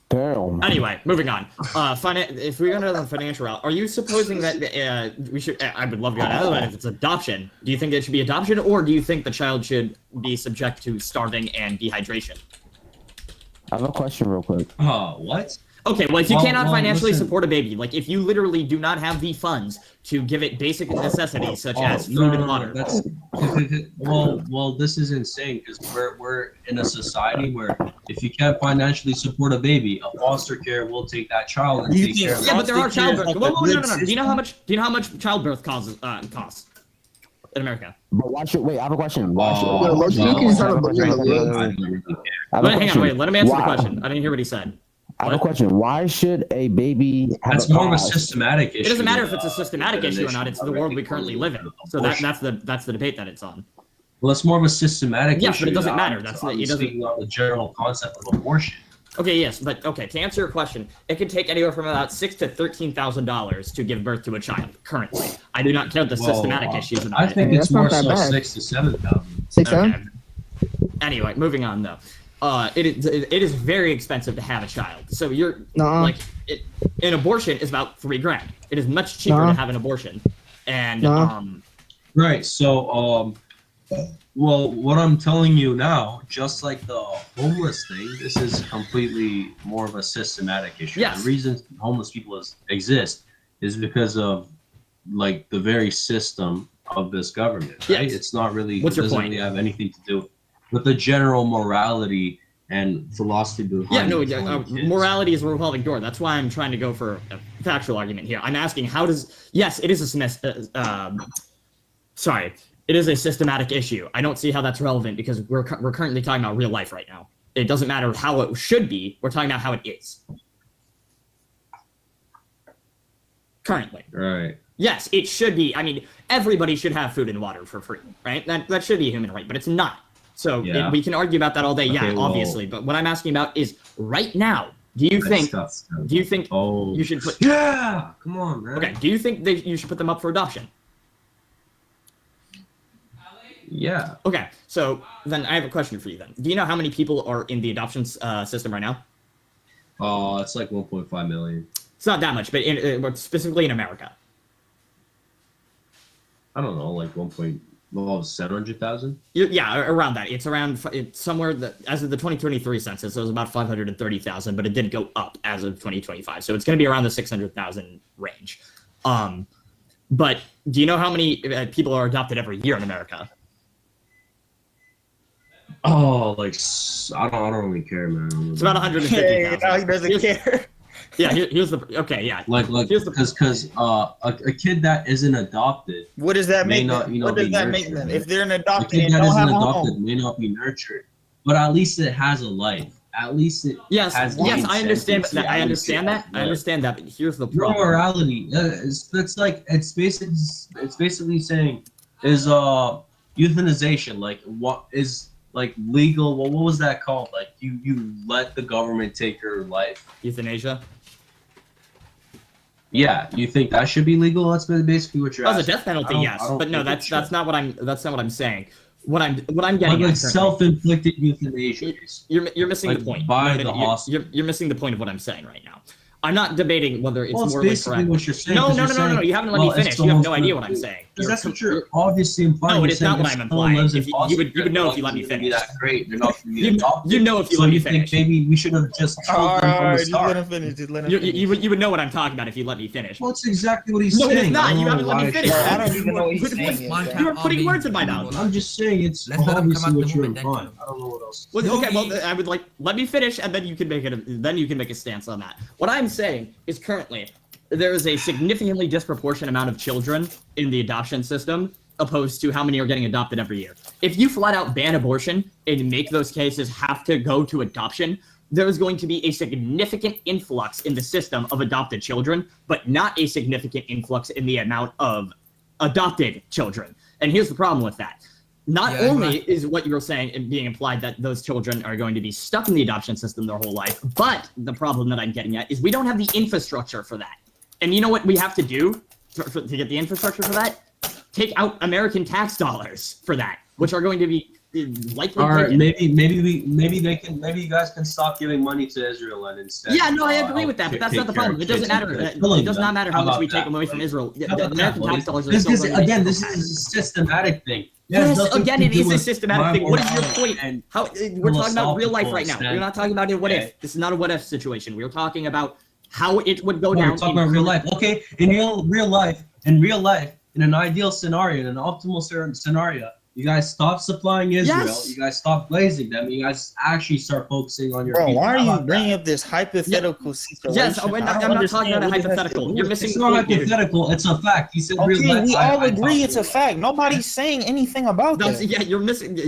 Damn. Anyway, moving on. If we're going to go down the financial route, are you supposing that we should? I would love to go down that if it's adoption. Do you think it should be adoption, or do you think the child should be subject to starving and dehydration? I have a question real quick. What? Okay, well, if you cannot financially listen. support a baby, like if you literally do not have the funds to give it basic necessities such as food and water. That's well, this is insane because we're in a society where if you can't financially support a baby, a foster care will take that child and take care of it. Yeah, but there are childbirth. No. Do you know how much childbirth costs in America? But why should I have a question. Hang on, wait. Let him answer the question. I didn't hear what he said. I have a question. Why should a baby have That's more of a systematic issue. It doesn't matter if it's a systematic issue or not. It's the world we currently live in. So that's the debate that it's on. Well, it's more of a systematic issue. Yes, but it doesn't matter. I'm speaking on the general concept of abortion. Okay, yes, but okay. To answer your question, it could take anywhere from about $6,000 to $13,000 to give birth to a child. Currently, I do not count the systematic issues. I think it's more so 6,000 to 7,000. 6,000. Anyway, moving on though. It is very expensive to have a child. So you're an abortion is about $3,000. It is much cheaper to have an abortion, and right. So well, what I'm telling you now, just like the homeless thing, this is completely more of a systematic issue. Yes. The reason homeless people exist is because of like the very system of this government. Right? Yes. It's not really. What's it your doesn't point? really have anything to do with the general morality and philosophy behind morality is a revolving door. That's why I'm trying to go for a factual argument here. I'm asking it is a systematic issue. I don't see how that's relevant because we're currently talking about real life right now. It doesn't matter how it should be. We're talking about how it is. Currently. Right. Yes, it should be. I mean, everybody should have food and water for free, right? That should be a human right, but it's not. So we can argue about that all day, obviously. But what I'm asking about is right now. Do you think you should put? Yeah, come on, man. Okay. Do you think you should put them up for adoption? Yeah. Okay. So then I have a question for you. Then, do you know how many people are in the adoption system right now? It's like 1.5 million. It's not that much, but specifically in America. I don't know, like 700,000. Yeah, around that. It's somewhere as of the 2023 census, it was about 530,000, but it did go up as of 2025. So it's going to be around the 600,000 range. But do you know how many people are adopted every year in America? Oh, like I don't really care, man. It's about 150,000. He doesn't care. Yeah, here's the because a kid that isn't adopted. What does that make them? What does that make them? If they're an adopted and don't have a home, may not be nurtured. but at least it has a life. At least it Yes, has yes, I understand incentives. that. Yeah, I at least understand it that. has I understand that. But here's the Your problem. morality. It's basically saying is euthanization like what is like legal? What was that called? Like you let the government take your life. Euthanasia. Yeah, you think that should be legal? That's basically what you're Oh, the asking. death penalty, I don't- yes, I don't but no, think it that's should. not what I'm saying. What I'm getting Like at currently- self-inflicted euthanasia. You're missing like the point. by No, the no, hospital. you're missing the point of what I'm saying right now. I'm not debating whether it's Well, it's morally basically correct. what you're saying. No, 'cause no, you're no, no, no, saying, you haven't let well, me it's finish. You have no almost idea what I'm saying. Because that's what you're obviously implying. No, You're it is not saying what if I'm someone implying. lives in If you foster would care, know if you let me they're not gonna be finish. that great. They're not going to be You adopted. know if you so let me you finish. think maybe we should have just killed them from the Alright, just start. let him finish. Just let him You, finish. you would know what I'm talking about if you let me finish. Well, it's exactly what he's No, saying. it is not. I don't You know haven't let why me I finish. should- I don't even know what he's saying. You are putting words in my mouth. I'm just saying it's Let's let him come obviously out the what you're movement, then implying. kill him. I don't know what else. Well, okay, well, I would like let me finish, and then you can make it. Then you can make a stance on that. What I'm saying is currently there is a significantly disproportionate amount of children in the adoption system opposed to how many are getting adopted every year. If you flat out ban abortion and make those cases have to go to adoption, there is going to be a significant influx in the system of adopted children, but not a significant influx in the amount of adopted children. And here's the problem with that. Not Yeah, only right. is what you're saying and being implied that those children are going to be stuck in the adoption system their whole life, but the problem that I'm getting at is we don't have the infrastructure for that. And you know what we have to do to get the infrastructure for that? Take out American tax dollars for that, which are going to be likely. All right, taken. maybe you guys can stop giving money to Israel and instead. Yeah, no, I agree with that, but that's not the problem. It doesn't matter. It does not matter how much we take away from Israel. The American tax dollars are still going to be Again, this is a systematic thing. Yes, nothing again, to it do is a with systematic thing. What is your morality point? and How we're talking about real life right now. philosophical We're not talking about a what Okay. if. This is not a what if situation. We're talking about how it would go No, down. we're talking about real life. Okay, in real life, in an ideal scenario, in an optimal scenario, you guys stop supplying Israel. Yes. You guys stop blazing them. You guys actually start focusing on your Bro, people. why are How you about bringing that? up this hypothetical situation? Yes, I'm I not don't talking about a understand what it has to hypothetical. do You're with missing It's the not point here. hypothetical. It's a fact. He said real Okay, life. we all agree thought it's a real life. fact. Nobody's saying anything about that. Yeah, you're missing.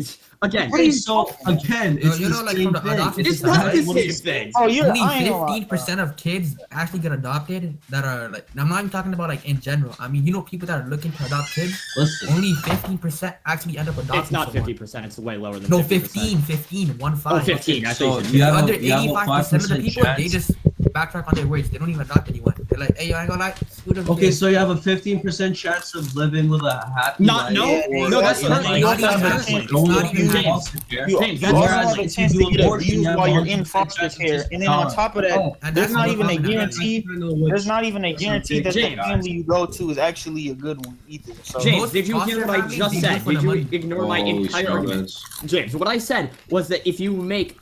Again, Okay, so again, it's You know, the like same from the thing. adoption it's system, not right? the What do same you- thing. Oh, you're Only I ain't gonna lie, 15% of kids actually get adopted that are like, I'm not even talking about like in general. I mean, you know, people that are looking to adopt kids, Listen, only 15% actually end up adopting It's not someone. 50%. It's way lower than No, 50%. 15, 1-5. Oh, 15. I so think you have Under a, you have a 85% of the 5% people, they chance. just backtrack on their words. They don't even adopt anyone. They're like, hey, yo, I ain't gonna lie. Screw them Okay, kids. so you have a 15% chance of living with a happy Not- life. no, or no, that's or not- like you not also have even a halfway. chance. It's going not to even halfway. foster care. You James, also that's have right. a If chance you to do get abortion, you abused have while you're 100% in foster chance of care, just and then on dying. top of that, Oh, And there's that's not no even a problem. guarantee. There's not even a guarantee that the James. family you go to is actually a good one either. So James, Most did you hear foster what I families, just they do it said? for the Did you money. ignore my Holy entire argument? smokes. James, what I said was that if you make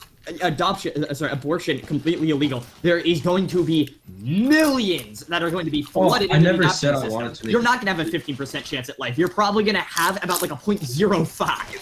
abortion completely illegal, there is going to be millions that are going to be flooded I into never the said I adoption wanted system. to make You're not going to have a 15% chance at life. You're probably going to have about like a 0.05.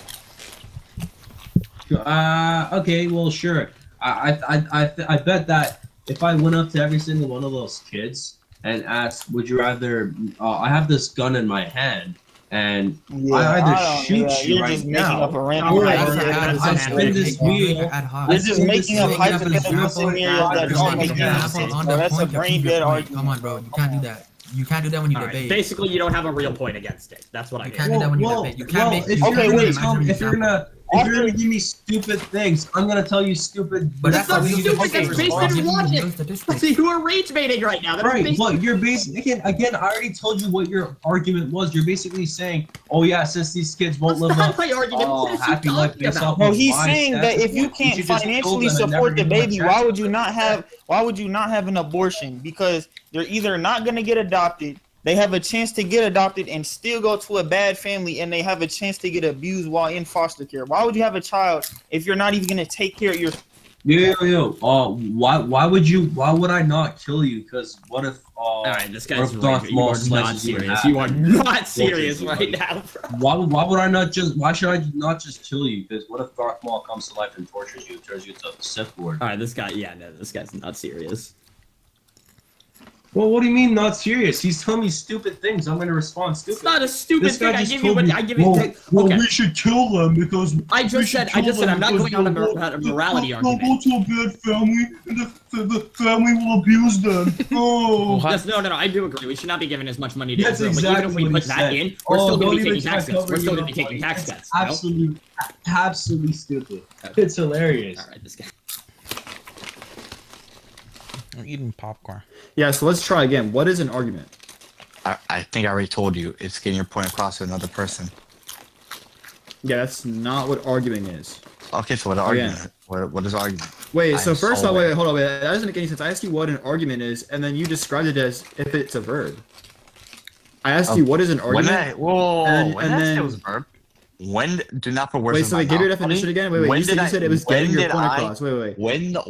Okay, well, sure. I bet that if I went up to every single one of those kids and asked, "Would you rather?" I have this gun in my hand, and I either shoot you you're right just making now, up a random or That's hypothetical an ad I hoc. spin this wheel. Ad hoc. You're just making up hypothetical example, scenarios that don't make any example sense. on Bro. the That's a point to brain prove your dead point. argument. Come on, bro. You can't do that. You can't do that when you All right, debate. basically, you don't have a real point against it. That's what I You mean. can't do that when you Well, debate. You can't make. if you you're can't gonna make tell me- an if you're example. gonna give me stupid things, I'm gonna tell you stupid. But that's not not stupid, real that's based statistics. in I'll logic. give you real statistics. See, you are rage baiting right now. That's Right, based- but you're basically again. I already told you what your argument was. You're basically saying, "Oh yeah, since these kids won't That's live not up, my argument. What is he happy life talking based about? off No, of he's my saying that stats, if you you can't should just kill financially them and never support the give them a baby, chance why to would you live not their have an abortion? Because they're either not gonna get adopted, they have a chance to get adopted and still go to a bad family, and they have a chance to get abused while in foster care. Why would you have a child if you're not even gonna take care of your? Yo. Why would I not kill you? Because what if? All right, this guy's what if Darth rage. You Maul are not slices you in serious. half? You are not serious you, right buddy. now, bro. Why would I not just? Why should I not just kill you? Because what if Darth Maul comes to life and tortures you, turns you into a Sith Lord? All right, this guy. Yeah, no, this guy's not serious. Well, what do you mean not serious? He's telling me stupid things. I'm gonna respond stupid. It's not a stupid This guy thing. I just give you told what me, I give you. well, okay. we should kill them because I just said I'm not going on a morality argument. They'll go to a bad family, and the family will abuse them. Oh, Yes, no. I do agree. We should not be giving as much money to That's Israel. But exactly even if we what put he that said. in, we're still going to be don't taking even tax try cuts. We're still covering going to be taking your tax money. cuts. Absolutely stupid. It's hilarious. All right, this guy. I'm eating popcorn. Yeah, so let's try again. What is an argument? I think I already told you. It's getting your point across to another person. Yeah, that's not what arguing is. Okay, so what an argument? What is argument? Wait, so first of all, wait, hold on, wait. That doesn't make any sense. I asked you what an argument is, and then you described it as if it's a verb. I asked you what is an argument. When did I say it was a verb? When do not put words Wait, in so my wait, give your mouth. definition again. Wait, you said it was getting your point across. Wait. When How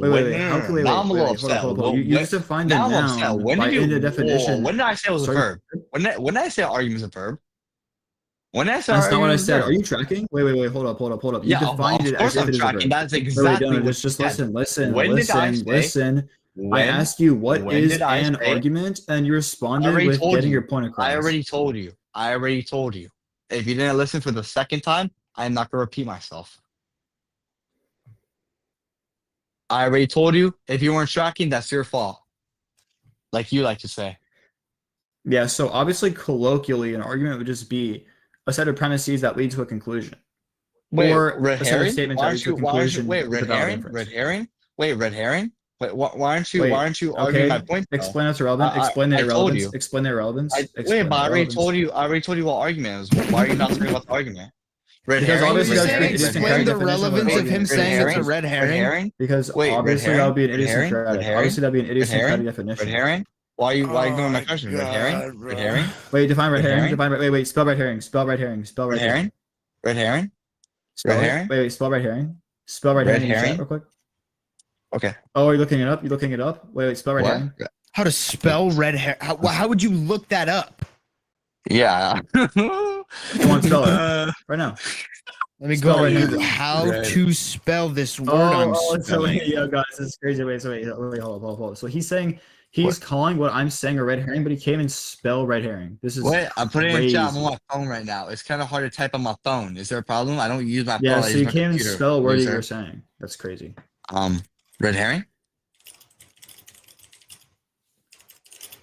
can we now I'm a little hold upset. on. You just defined the Now I'm noun upset. When by did you? in the definition. When did I say it was a verb? When did I say argument is a verb? When did I say That's not what I argument is a said. verb? Are you tracking? Wait. Hold up. You Yeah, defined of it course as if I'm it is a tracking. verb. That's exactly no, what just you said. listen. When did I say? Listen. I When- asked you what when is did I an say- argument, and you I responded already with told getting you. your point across. I already told you. If you didn't listen for the second time, I'm not gonna repeat myself. I already told you. If you weren't tracking, that's your fault. Like you like to say. Yeah, so obviously colloquially an argument would just be a set of premises that lead to a conclusion. Or red a set of herring? statements that lead to a conclusion. with a valid inference. Red herring? Wait, red herring? Wait, why aren't you Wait, arguing okay, my point? though? Explain what's relevant. Explain the I told irrelevance. you. Explain the irrelevance. Wait, explain but the I already irrelevance. told you. I already told you what argument is. Why are you not talking about the argument? Red Because herring. obviously red that's herring, the red explain herring, the definition relevance red of him herring, saying it's a red herring. Because Wait, obviously red that would be an herring, idiosyncratic. red herring, Obviously that'd be an red idiosyncratic herring, definition. red herring. Why are you ignoring my question? Red herring. Red herring. Wait, define red Red herring. herring? Define wait. Spell red herring. Spell red herring. Spell red Red herring. herring. Red herring. Spell Red it. herring? Wait. Spell red herring. Spell red Red herring. in the chat herring? real quick. Okay. Oh, are you looking it up? Wait. Spell red What? herring. How to spell red hair? How would you look that up? Yeah. Come on, spell it right now. Let me Spell go red on herring. Google. How Red. to spell this word I'm so spelling. wait, yo, guys, this is crazy. Wait, hold up. So he's saying he's calling what I'm saying a red herring, but he can't even spell red herring. This is Wait, I'm putting it in crazy. chat. I'm on my phone right now. It's kind of hard to type on my phone. Is there a problem? I don't use my phone. Yeah, I so use you my can't even computer. spell a word that Loser. you're saying. That's crazy. Red herring.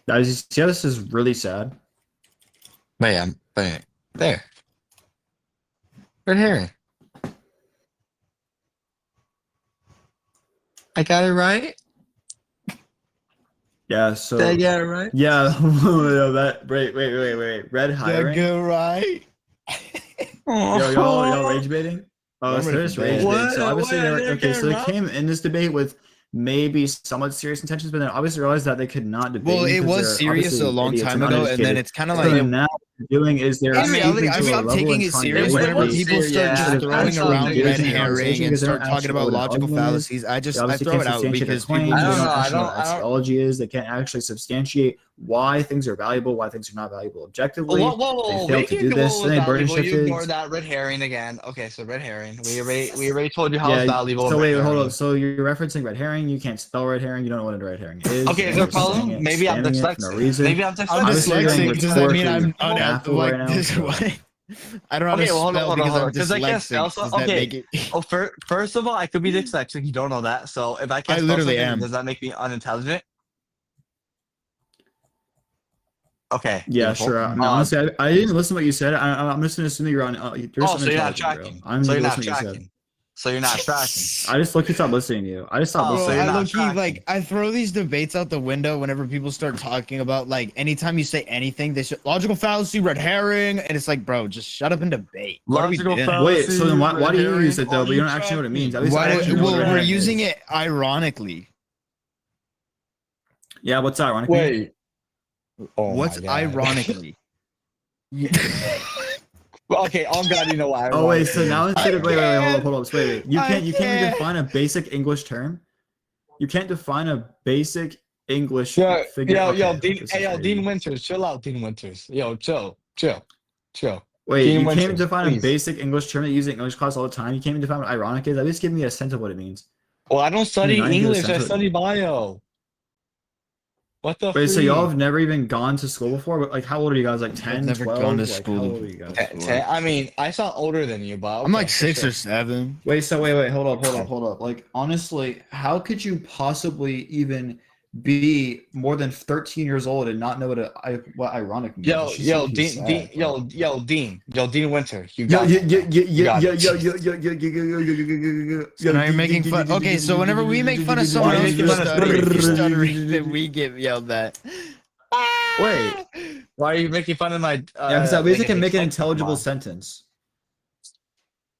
Guys, you see how this is really sad? Wait, there. Red herring. I got it right. Yeah, so Did I get it right? Yeah, that wait. Red hiring. Did I get right? Yo, y'all rage baiting? Oh, I'm so ready there's for rage bed. bait. So obviously What? so they came in this debate with maybe somewhat serious intentions, but then obviously realized that they could not debate. Well, it because was they're serious obviously a long idiots time and ago, and then uneducated. it's kind of So like now what they're doing is they're in reality, I stooping to a stopped level taking and it trying to serious debate whenever these. people start Yeah, just they're throwing actually around engaging red in herring conversation and because they start don't talking actually know about what an logical argument is. fallacies. They I obviously throw can't it out substantiate their because claims. people They just don't actually know what eschatology is. They can't actually substantiate why things are valuable, why things are not valuable objectively. They fail to do this. Then they burden You shifted. ignore that red herring again. Okay, so red herring. We already told you how it's Yeah, valuable. so red wait, hold herring. up. So you're referencing red herring. You can't spell red herring. You don't know what a red herring is. Okay, is there You're a problem? saying it, Maybe I'm spamming it for dyslexic. no reason. Maybe I'm dyslexic. I'm Obviously, you're dyslexic. doing Does that mean rhetorically I'm baffled like right now, this? so- What? I don't know how Okay, to well, hold spell on, because I'm because I can't spell. dyslexic. Does that Okay. make it? Oh, first of all, I could be dyslexic. You don't know that. So if I can't I spell literally something, am. does that make me unintelligent? Okay. Yeah, beautiful. sure. No, honestly, I didn't listen to what you said. I'm just gonna assume that you're on. You're Oh, so you're not unintelligent, bro. tracking. I'm So you're just not listening to what you said. tracking. So you're not tracking. I just look. You stopped listening to you. I just stopped Oh, listening. so you're I not low-key, tracking. like I throw these debates out the window whenever people start talking about like anytime you say anything, they should logical fallacy, red herring, and it's like, bro, just shut up and debate. What are we Logical doing? fallacy. Wait, so then why do you herring, use it though? are But you you don't actually know what it means. At least Why I do- actually know what well, red we're herring using is. it ironically. Yeah, what's ironic? Wait. Oh my What's God. ironically? Well, okay, I'm glad you know why. Oh wait, so now instead of wait, hold up, wait. You I can't even can't. define a basic English term. You can't define a basic English Yo, figure. yo, Okay, Dean, this is hey, yo, crazy. Dean Winters, chill out, Dean Winters. Yo, chill. Wait, Dean you can't even Winters, define please. a basic English term that you use in English class all the time. You can't even define what ironic is. At least give me a sense of what it means. Well, I don't study You're not even English. I sensitive. study bio. What the? Wait, so freak? y'all have never even gone to school before? But like, how old are you guys? Like 10, never 12? gone to Like, school. How old are you guys? I mean, I sound older than you, but I'm like 6 or 7. Wait, so wait, hold up. Like, honestly, how could you possibly even be more than 13 years old and not know what ironic means? Yo, Dean Winter, you got So now you're making fun. Okay, so whenever we make fun of someone else for stuttering, then we get yelled at. Wait, why are you making fun of my? Yeah, because at least I can make an intelligible sentence.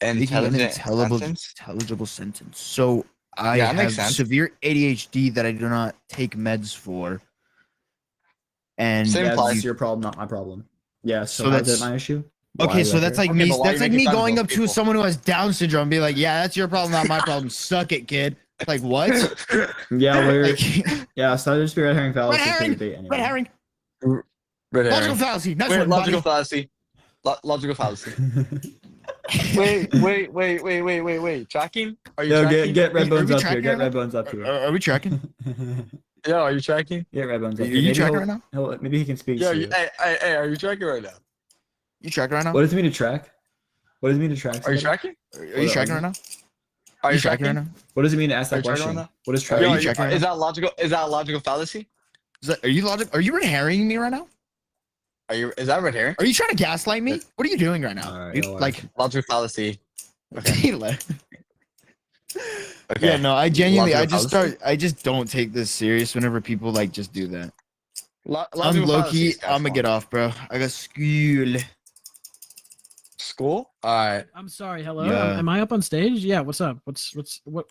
Intelligible sentence. So I Yeah, that have makes sense. severe ADHD that I do not take meds for. And Yeah, that's your problem, not my problem. Yeah, so that's that's my issue. Why Okay, are so you that's here? like me. That's like me going up to someone who has Down syndrome and be like, "Yeah, that's your problem, not my problem. Suck it, kid." Like what? Yeah, we're Like- yeah. So that'd just be red herring fallacy. Red for herring. debate anyway. Red herring. Red Logical herring. fallacy. Nice Wait, one, logical buddy. fallacy. Logical fallacy. wait. Tracking? Are you Yo, tracking? get red bones we up here. tracking Get right red now? bones up here. Are we tracking? Yo, are you tracking? Get red bones up Are here. you Maybe tracking he'll- right now? Maybe he can speak. Yo, to you. hey, are you tracking right now? You tracking right now? What does it mean to track? What does it mean to track? Are you somebody? tracking? Are you tracking right now? Are you tracking right tracking? now? What does it mean to ask Are that you tracking question? right now? What is Are tracking? you Yo, checking right is now? that logical? Is that a logical fallacy? Are you logic? Are you red herring me right now? Is that red herring? Are you trying to gaslight me? What are you doing right now? Alright, Dude, no worries. like, Logical fallacy. Taylor. Okay. Yeah, no, I genuinely, Logical fallacy? I just don't take this serious whenever people like just do that. I'm Logical low fallacy key. is kinda I'm gonna fun. get off, bro. I got school. School? Alright. I'm sorry. Hello. Yeah. Am I up on stage? Yeah. What's up? What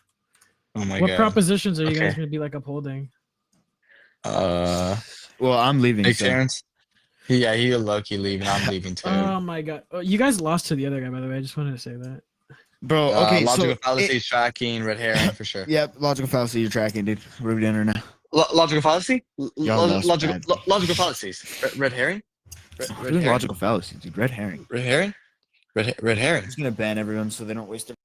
Oh my what god. propositions are you guys Okay. going to be like upholding? Well, I'm leaving. Makes So. sense. Yeah, you're low key leaving. I'm leaving too. Oh my god. Oh, you guys lost to the other guy, by the way. I just wanted to say that. Bro, okay, logical so fallacy, tracking, red herring for sure. Yep, logical fallacy. You're tracking, dude. We're dinner now. Logical fallacy? Y'all lost Logical bad. logical fallacies. Red herring? Red Doing herring? logical fallacy, dude. Red herring. Red herring? Red herring. I'm just gonna ban everyone so they don't waste their